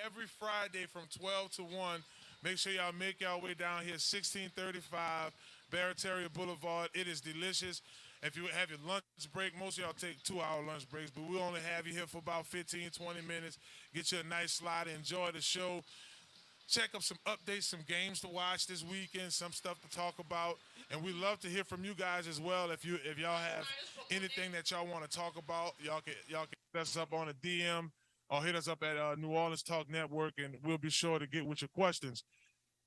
Every Friday from 12 to 1. Make sure y'all make y'all way down here, 1635 Barataria Boulevard. It is delicious. If you have your lunch break, most of y'all take 2-hour lunch breaks, but we only have you here for about 15, 20 minutes. Get you a nice slide, enjoy the show. Check up some updates, some games to watch this weekend, some stuff to talk about. And we love to hear from you guys as well. If y'all have anything that y'all want to talk about, y'all can hit us up on a DM or hit us up at New Orleans Talk Network, and we'll be sure to get with your questions.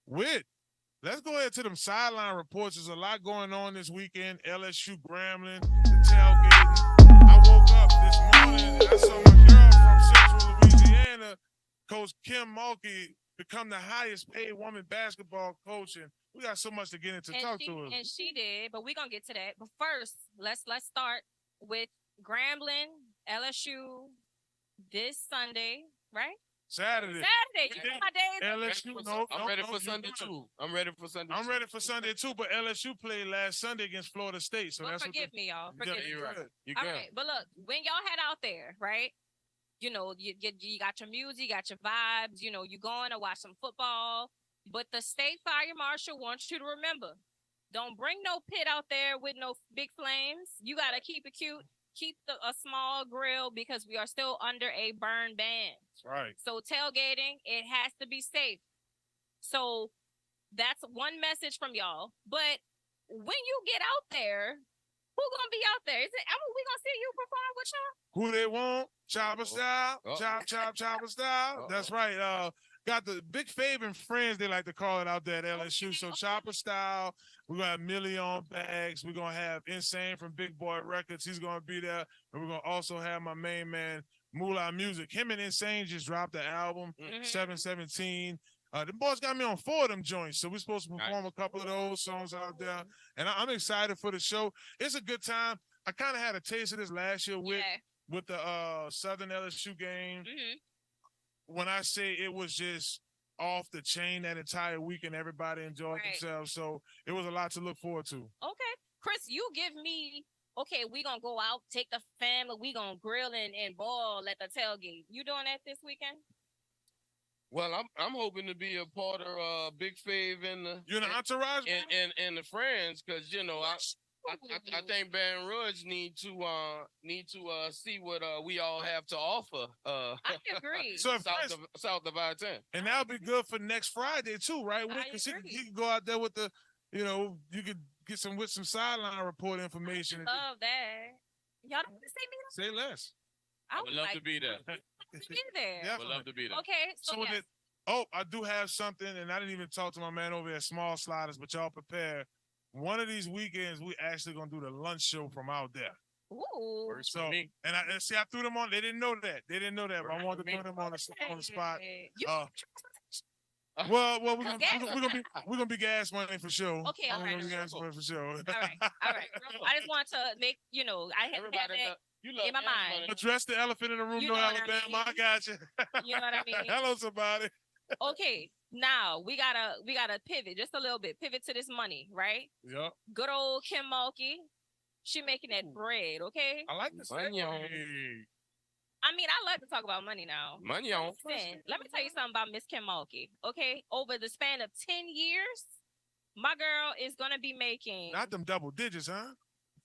Let's go ahead to them sideline reports. There's a lot going on this weekend. LSU Grambling, the tailgating. I woke up this morning and I saw my girl from Central Louisiana, Coach Kim Mulkey, become the highest paid woman basketball coach, and we got so much to get into. Talk to her. And she did, but we're gonna get to that. But first, let's start with Grambling, LSU this Sunday, right? Saturday. You know my days. LSU, I'm ready for Sunday too. I'm ready for Sunday. I'm ready for Sunday too, but LSU played last Sunday against Florida State, so that's forgive me, y'all. Yeah, Forgive me. you're right. You All can. right, but look, when y'all head out there, right? You know, you got your music, you got your vibes. You know, you going to watch some football. But the state fire marshal wants you to remember, don't bring no pit out there with no big flames. You got to keep it cute. Keep a small grill because we are still under a burn ban. That's right. So tailgating, it has to be safe. So that's one message from y'all. But when you get out there, who gonna be out there? We gonna see you perform with y'all? Who they want? Chopper style, chopper style. That's right. Got the BigFavEnt friends, they like to call it out there at LSU. So chopper style. We're gonna have Millie on bags. We're gonna have Insane from Big Boy Records. He's gonna be there, and we're gonna also have my main man Moolah Music. Him and Insane just dropped the album 717. The boys got me on 4 of them joints, so we're supposed to perform a couple of those songs out there. And I'm excited for the show. It's a good time. I kind of had a taste of this last year with the Southern LSU game. When I say it was just off the chain that entire weekend, everybody enjoyed themselves. So it was a lot to look forward to. Okay. Chris, you give me, okay, we going to go out, take the family, we going to grill and ball at the tailgate. You doing that this weekend? Well, I'm hoping to be a part of Big Fave and the entourage and the friends, because you know I think Baron Rudge need to see what we all have to offer. I agree. So south of I-10, and that'll be good for next Friday too, right? Because he can go out there with you could get some sideline report information. Love that. Y'all don't want to say me? Say less. I would love to be there. Be there. I would love to be there. Okay. So yes. I do have something, and I didn't even talk to my man over at Small Sliders, but y'all prepare. One of these weekends, we actually gonna do the lunch show from out there. Ooh. So, and I threw them on. They didn't know that. But I wanted to throw them on the spot. Well, we're gonna be gas money for sure. Okay, all right. Gas money for sure. All right. I just want to make I have that in my mind. Address the elephant in the room, no Alabama. I got you. You know what I mean? Hello, somebody. Okay, now we gotta pivot just a little bit. Pivot to this money, right? Yeah. Good old Kim Mulkey, she making that bread. Okay. I like this. Money on. I mean, I like to talk about money now. Money on. Listen, let me tell you something about Miss Kim Mulkey. Okay, over the span of 10 years, my girl is gonna be making not them double digits, huh?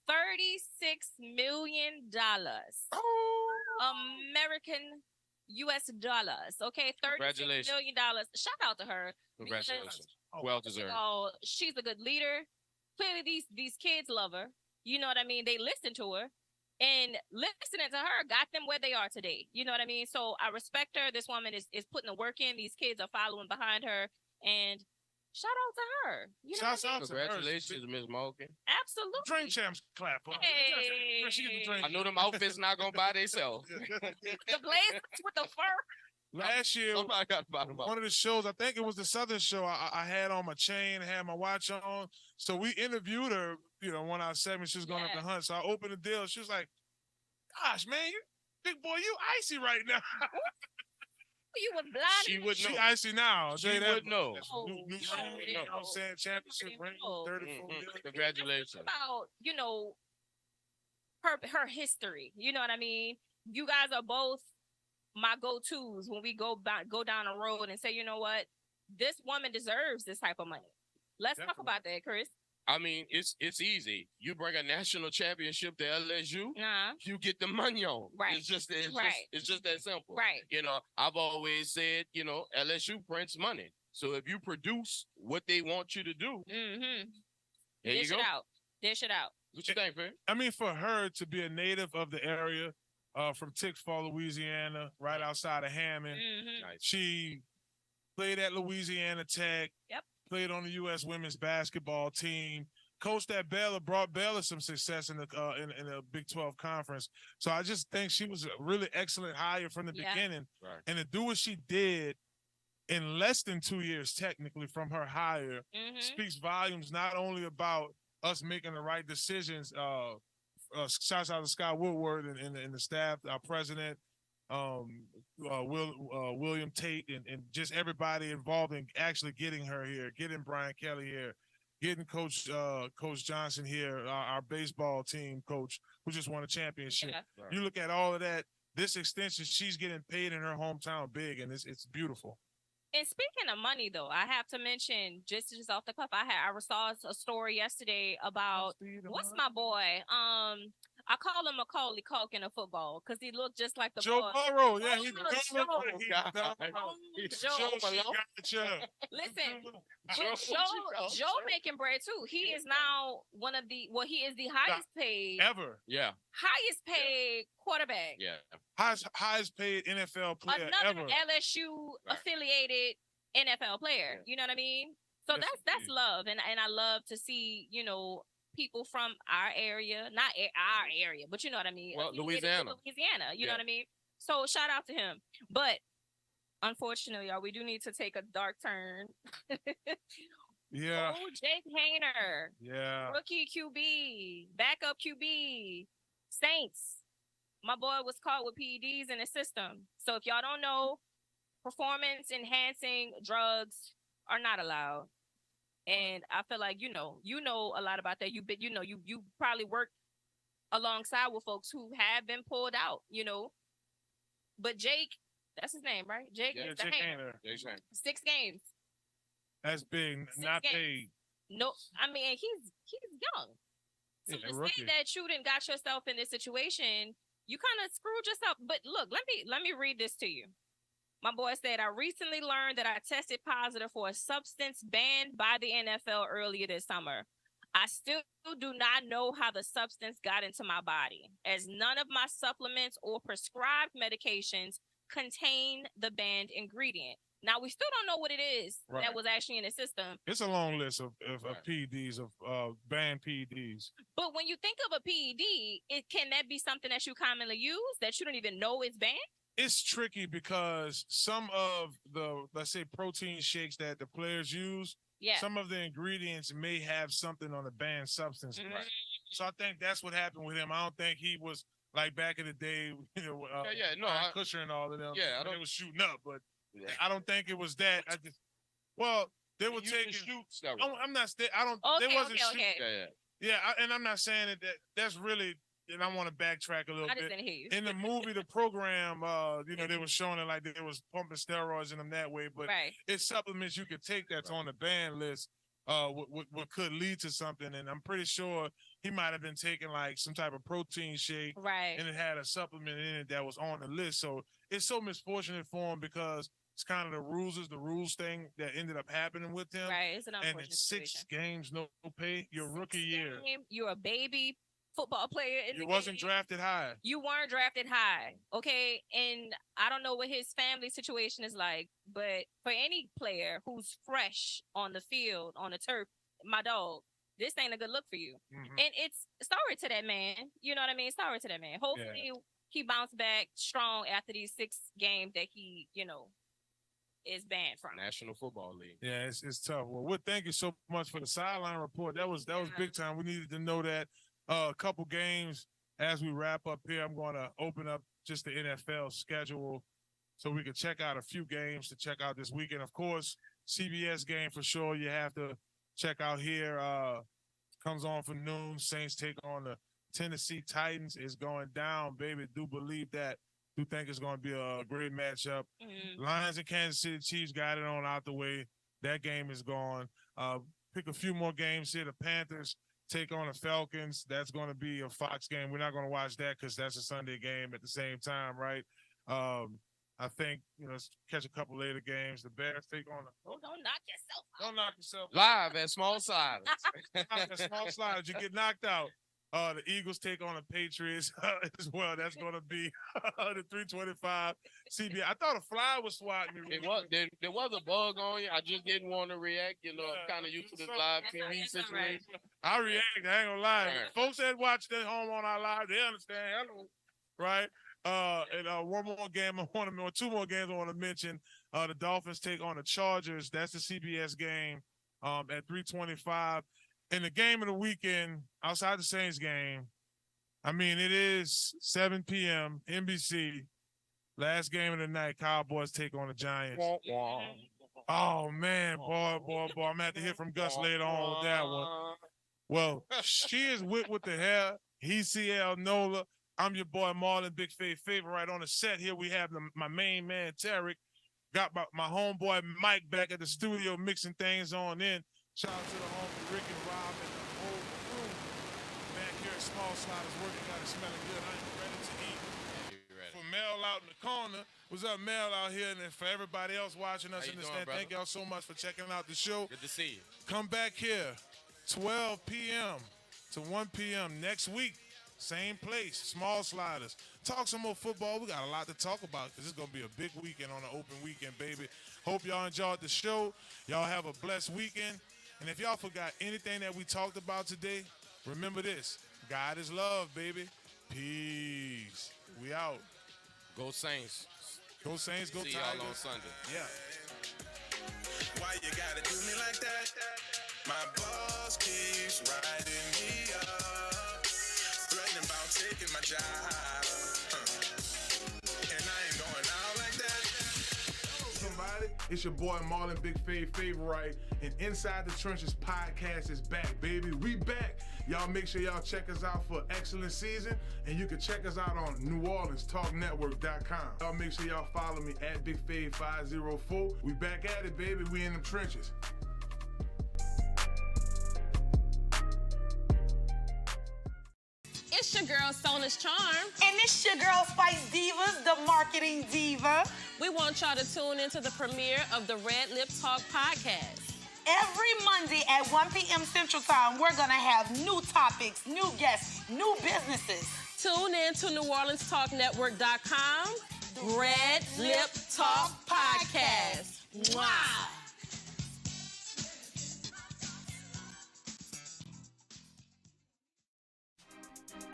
$36 million. American US dollars. Okay, $36 million. Shout out to her. Congratulations. Well deserved. She's a good leader. Clearly, these kids love her. You know what I mean? They listen to her. And listening to her got them where they are today. You know what I mean? So I respect her. This woman is putting the work in. These kids are following behind her. And shout out to her. You know Shouts what I mean? out to her. Congratulations, Miss Morgan. Absolutely. Drink champs clap. Huh? Hey. She get the drink. I know them outfits not gonna buy themselves. The blazers with the fur. Last year, Somebody got to buy them out. one of the shows, I think it was the Southern show, I had on my chain, had my watch on. So we interviewed her, you know, 1 hour 7, she was going up the hunt. So I opened the deal. She was like, gosh, man, you big boy, you icy right now. You was blind. She would know. She icy now. She would know. New ring, you know what I'm saying? Championship ring, 34 million. Congratulations. About, you know, her history. You know what I mean? You guys are both my go-tos when we go down the road and say, you know what? This woman deserves this type of money. Let's talk about that, Chris. I mean, it's easy. You bring a national championship to LSU, you get the money on. Right. It's just that simple. Right. You know, I've always said, you know, LSU prints money. So if you produce what they want you to do, there you Dish go. it out. Dish it out. What you think, man? I mean, for her to be a native of the area, from Tickfall, Louisiana, right outside of Hammond, she played at Louisiana Tech. Yep. Played on the U.S. women's basketball team. Coached at Baylor, brought Baylor some success in the Big 12 conference. So I just think she was a really excellent hire from the beginning. Right. And to do what she did in less than 2 years, technically, from her hire, speaks volumes not only about us making the right decisions. Shouts out to Scott Woodward and the staff, our president, William Tate, and just everybody involved in actually getting her here, getting Brian Kelly here, getting Coach Johnson here, our baseball team coach who just won a championship. Yeah. Right. You look at all of that. This extension, she's getting paid in her hometown big, and it's beautiful. And speaking of money, though, I have to mention just off the cuff, I saw a story yesterday about what's my boy? I call him Macaulay Culkin of football because he looked just like the Joe boy. Burrow, yeah, he Joe. Joe. Listen, Joe making bread too. He is now he is the highest paid ever. Yeah. Highest paid quarterback. Yeah. Highest paid NFL player Another ever. LSU affiliated NFL player. Yeah. You know what I mean? So that's love, and I love to see, you know, people from our area, not our area, but you know what I mean. Well, Louisiana. You know what I mean. So shout out to him, but unfortunately, y'all, we do need to take a dark turn. Yeah. Oh, Jake Hayner. Yeah. Rookie QB, backup QB, Saints. My boy was caught with PEDs in the system. So if y'all don't know, performance enhancing drugs are not allowed. And I feel like you know a lot about that. You probably worked alongside with folks who have been pulled out, you know. But Jake, that's his name, right? Jake is the Jake Hayner. Hayner. 6 games. That's big. 6 Not games. paid. No, I mean he's young. So Yeah, to rookie. say that you didn't got yourself in this situation, you kind of screwed yourself. But look, let me read this to you. My boy said, I recently learned that I tested positive for a substance banned by the NFL earlier this summer. I still do not know how the substance got into my body, as none of my supplements or prescribed medications contain the banned ingredient. Now, we still don't know what it is that was actually in the system. It's a long list of PEDs, of banned PEDs. But when you think of a PED, can that be something that you commonly use that you don't even know is banned? It's tricky because some of the, let's say, protein shakes that the players use, some of the ingredients may have something on the banned substance. Right. So I think that's what happened with him. I don't think he was like back in the day, you know, Kusher and all of them. Yeah, they was shooting up, but I don't think it was that. They were taking shoots. I'm not. I don't. They wasn't shooting. Yeah, and I'm not saying that's really. And I want to backtrack a little I just bit. didn't hear you. In the movie, the program, they were showing it like they was pumping steroids in them that way, but it's supplements you could take that's on the ban list. What could lead to something, and I'm pretty sure he might have been taking like some type of protein shake, and it had a supplement in it that was on the list. So it's so misfortunate for him because it's kind of the rules thing that ended up happening with him. Right, it's an unfortunate and in 6 games, no pay, your rookie year. You're a baby football player in the He wasn't game. drafted high. You weren't drafted high, okay? And I don't know what his family situation is like, but for any player who's fresh on the field, on the turf, my dog, this ain't a good look for you. Mm-hmm. And it's sorry to that man. You know what I mean? Sorry to that man. Hopefully he bounced back strong after these 6 games that he, is banned from. National Football League. Yeah, it's tough. Well, thank you so much for the sideline report. That was big time. We needed to know that. A couple games as we wrap up here. I'm going to open up just the NFL schedule so we can check out a few games to check out this weekend. Of course, CBS game for sure. You have to check out here. Comes on for noon. Saints take on the Tennessee Titans. Is going down, baby. Do believe that. Do think it's going to be a great matchup. Mm-hmm. Lions and Kansas City Chiefs got it on out the way. That game is gone. Pick a few more games here. The Panthers take on the Falcons. That's going to be a Fox game. We're not going to watch that because that's a Sunday game at the same time, right? I think, let's catch a couple later games. The Bears take on the... Oh, don't knock yourself out. Don't knock yourself out. Live at Small Sliders. Small Sliders. You get knocked out. The Eagles take on the Patriots as well. That's going to be the 325 CBS. I thought a fly was swatting me. There was a bug on you. I just didn't want to react. I'm kind of used to this live TV situation. I react. I ain't going to lie. Right. Folks that watch at home on our live, they understand. Hello. Right? And one more game two more games I want to mention. The Dolphins take on the Chargers. That's the CBS game at 325. And the game of the weekend, outside the Saints game, I mean, it is 7 p.m., NBC. Last game of the night, Cowboys take on the Giants. Oh, man, boy. I'm going to have to hear from Gus later on with that one. Well, she is with the hair. He's CL Nola. I'm your boy, Marlon, BigFavEnt. Right on the set here, we have my main man, Tarek. Got my homeboy, Mike, back at the studio mixing things on in. Shout out to the homie, Rick and Rob and the whole crew. Back here at Small Sliders working, got it smelling good. I ain't ready to eat. For Mel out in the corner. What's up, Mel out here? And then for everybody else watching us in the stand, thank y'all so much for checking out the show. Good to see you. Come back here, 12 p.m. to 1 p.m. next week. Same place, Small Sliders. Talk some more football. We got a lot to talk about because it's going to be a big weekend on an open weekend, baby. Hope y'all enjoyed the show. Y'all have a blessed weekend. And if y'all forgot anything that we talked about today, remember this. God is love, baby. Peace. We out. Go Saints. Go Saints, go Tigers. See y'all on Sunday. Yeah. Why you gotta do me like that? My boss keeps riding me up, threatening about taking my job. And I ain't going out like that. Somebody, it's your boy Marlon, BigFavEnt, and Inside the Trences podcast is back, baby. We back. Y'all make sure y'all check us out for excellent season, and you can check us out on NewOrleansTalkNetwork.com. Y'all make sure y'all follow me at BigFave504. We back at it, baby. We in them trenches. It's your girl, Sona's Charm. And it's your girl, Spice Divas, the marketing diva. We want y'all to tune into the premiere of the Red Lip Talk podcast. Every Monday at 1 p.m. Central Time, we're going to have new topics, new guests, new businesses. Tune in to NewOrleansTalkNetwork.com. Red Lip Talk podcast. Wow.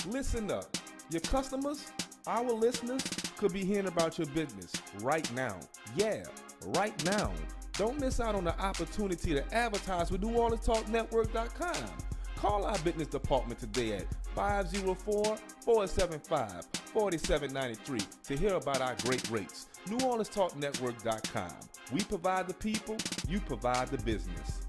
Listen up. Your customers, our listeners, could be hearing about your business right now. Yeah, right now. Don't miss out on the opportunity to advertise with NewOrleansTalkNetwork.com. Call our business department today at 504-475-4793 to hear about our great rates. NewOrleansTalkNetwork.com. We provide the people, you provide the business.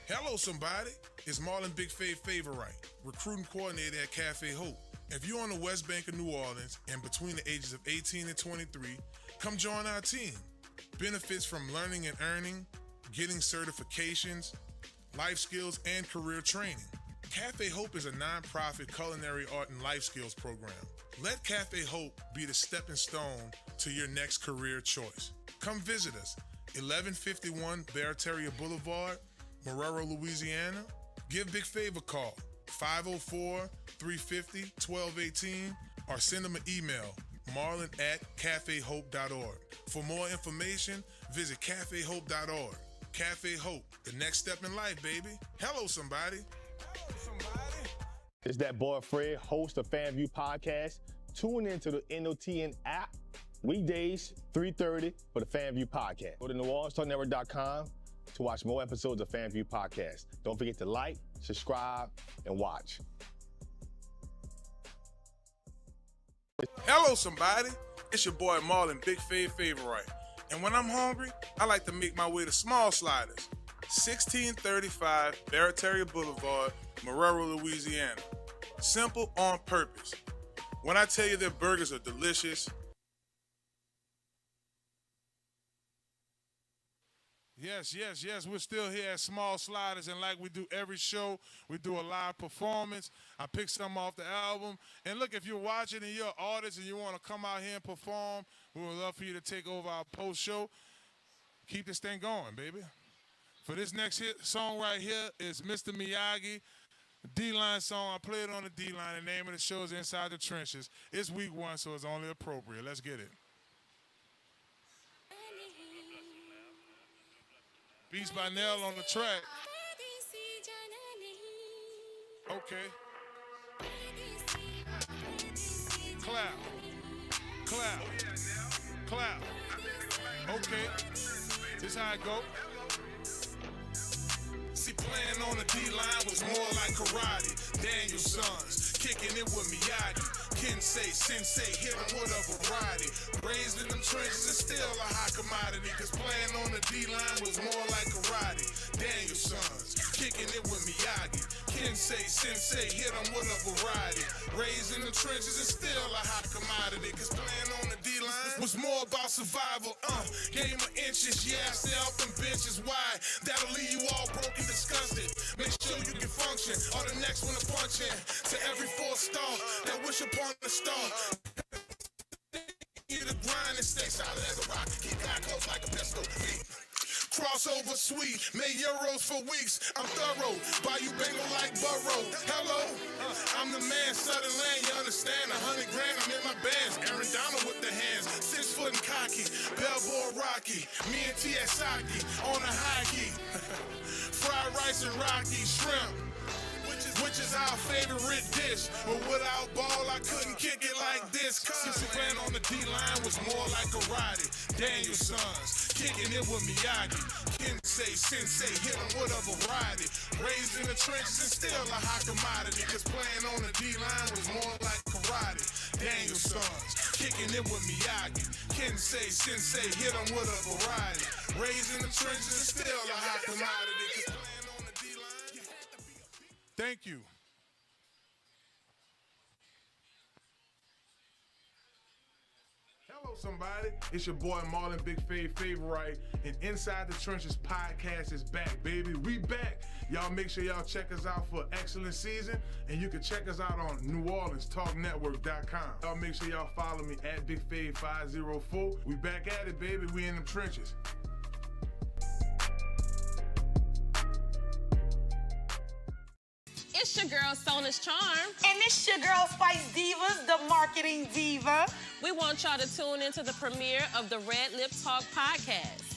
Hello, somebody. It's Marlon BigFavEnt, recruiting coordinator at Cafe Hope. If you're on the West Bank of New Orleans and between the ages of 18 and 23, come join our team. Benefits from learning and earning, getting certifications, life skills, and career training. Cafe Hope is a nonprofit culinary art and life skills program. Let Cafe Hope be the stepping stone to your next career choice. Come visit us, 1151 Barataria Boulevard, Marrero, Louisiana. Give Big Fav a call, 504-350-1218, or send them an email, marlon@cafehope.org. For more information, visit cafehope.org. Cafe Hope, the next step in life, baby. Hello, somebody. It's that boy Fred, host of FanView Podcast. Tune into the NOTN app, weekdays, 3:30 for the FanView Podcast. Go to NewOrleansTalkNetwork.com to watch more episodes of FanView Podcast. Don't forget to like, subscribe, and watch. Hello, somebody. It's your boy Marlon, BigFavEnt. And when I'm hungry, I like to make my way to Small Sliders, 1635 Barataria Boulevard, Marrero, Louisiana. Simple on purpose. When I tell you their burgers are delicious. Yes. We're still here at Small Sliders, and like we do every show, we do a live performance. I pick some off the album. And look, if you're watching and you're an artist and you want to come out here and perform, we would love for you to take over our post-show. Keep this thing going, baby. For this next hit song right here is Mr. Miyagi, D-line song. I play it on the D-line. The name of the show is Inside the Trenches. It's week 1, so it's only appropriate. Let's get it. Beats by Nell on the track. Okay. Clap. Okay. This how it go. See, playing on the D-line was more like karate. Daniel's sons, kicking it with Miyagi. Kensei, sensei, hit him with a variety. Raised in them trenches is still a hot commodity. Cause playing on the D-line was more like karate. Daniel's sons, kicking it with Miyagi. Kensei, sensei, hit him with a variety. Raised in the trenches is still a hot commodity. Cause playing on the D-line was more about survival. Game of inches, yeah, I stay off them benches. Why? That'll leave you all broken, disgusted. Make sure you can function, or the next one to punch in. To every 4-star that wish upon the star. You the grind and stay solid as a rock. Keep God close like a pistol. Crossover sweet, made euros for weeks. I'm thorough, buy you bingo like Burrow. Hello, I'm the man, Southern Land, you understand? 100 grand, I'm in my bands. Aaron Donald with the hands, 6 foot and cocky. Bellboy Rocky, me and T.S.Aki on a high key. Fried rice and Rocky shrimp, which is our favorite dish. But without ball, I couldn't kick it like this. Cause playing on the D-line was more like karate. Daniel's sons, kicking it with Miyagi. Kensei, sensei, hit him with a variety. Raised in the trenches and still a hot commodity. Cause playing on the D-line was more like karate. Daniel's sons, kicking it with Miyagi. Kensei, sensei, hit him with a variety. Raised in the trenches and still a hot commodity. Cause playing on the D-line, you had to be a beat. Thank you. Hello, somebody. It's your boy Marlon, BigFavEnt, and Inside the Trenches podcast is back, baby. We back. Y'all make sure y'all check us out for excellent season, and you can check us out on NewOrleansTalkNetwork.com. Y'all make sure y'all follow me at BigFave504. We back at it, baby. We in them trenches. It's your girl, Sona's Charm. And it's your girl, Spice Divas, the marketing diva. We want y'all to tune into the premiere of the Red Lip Talk podcast.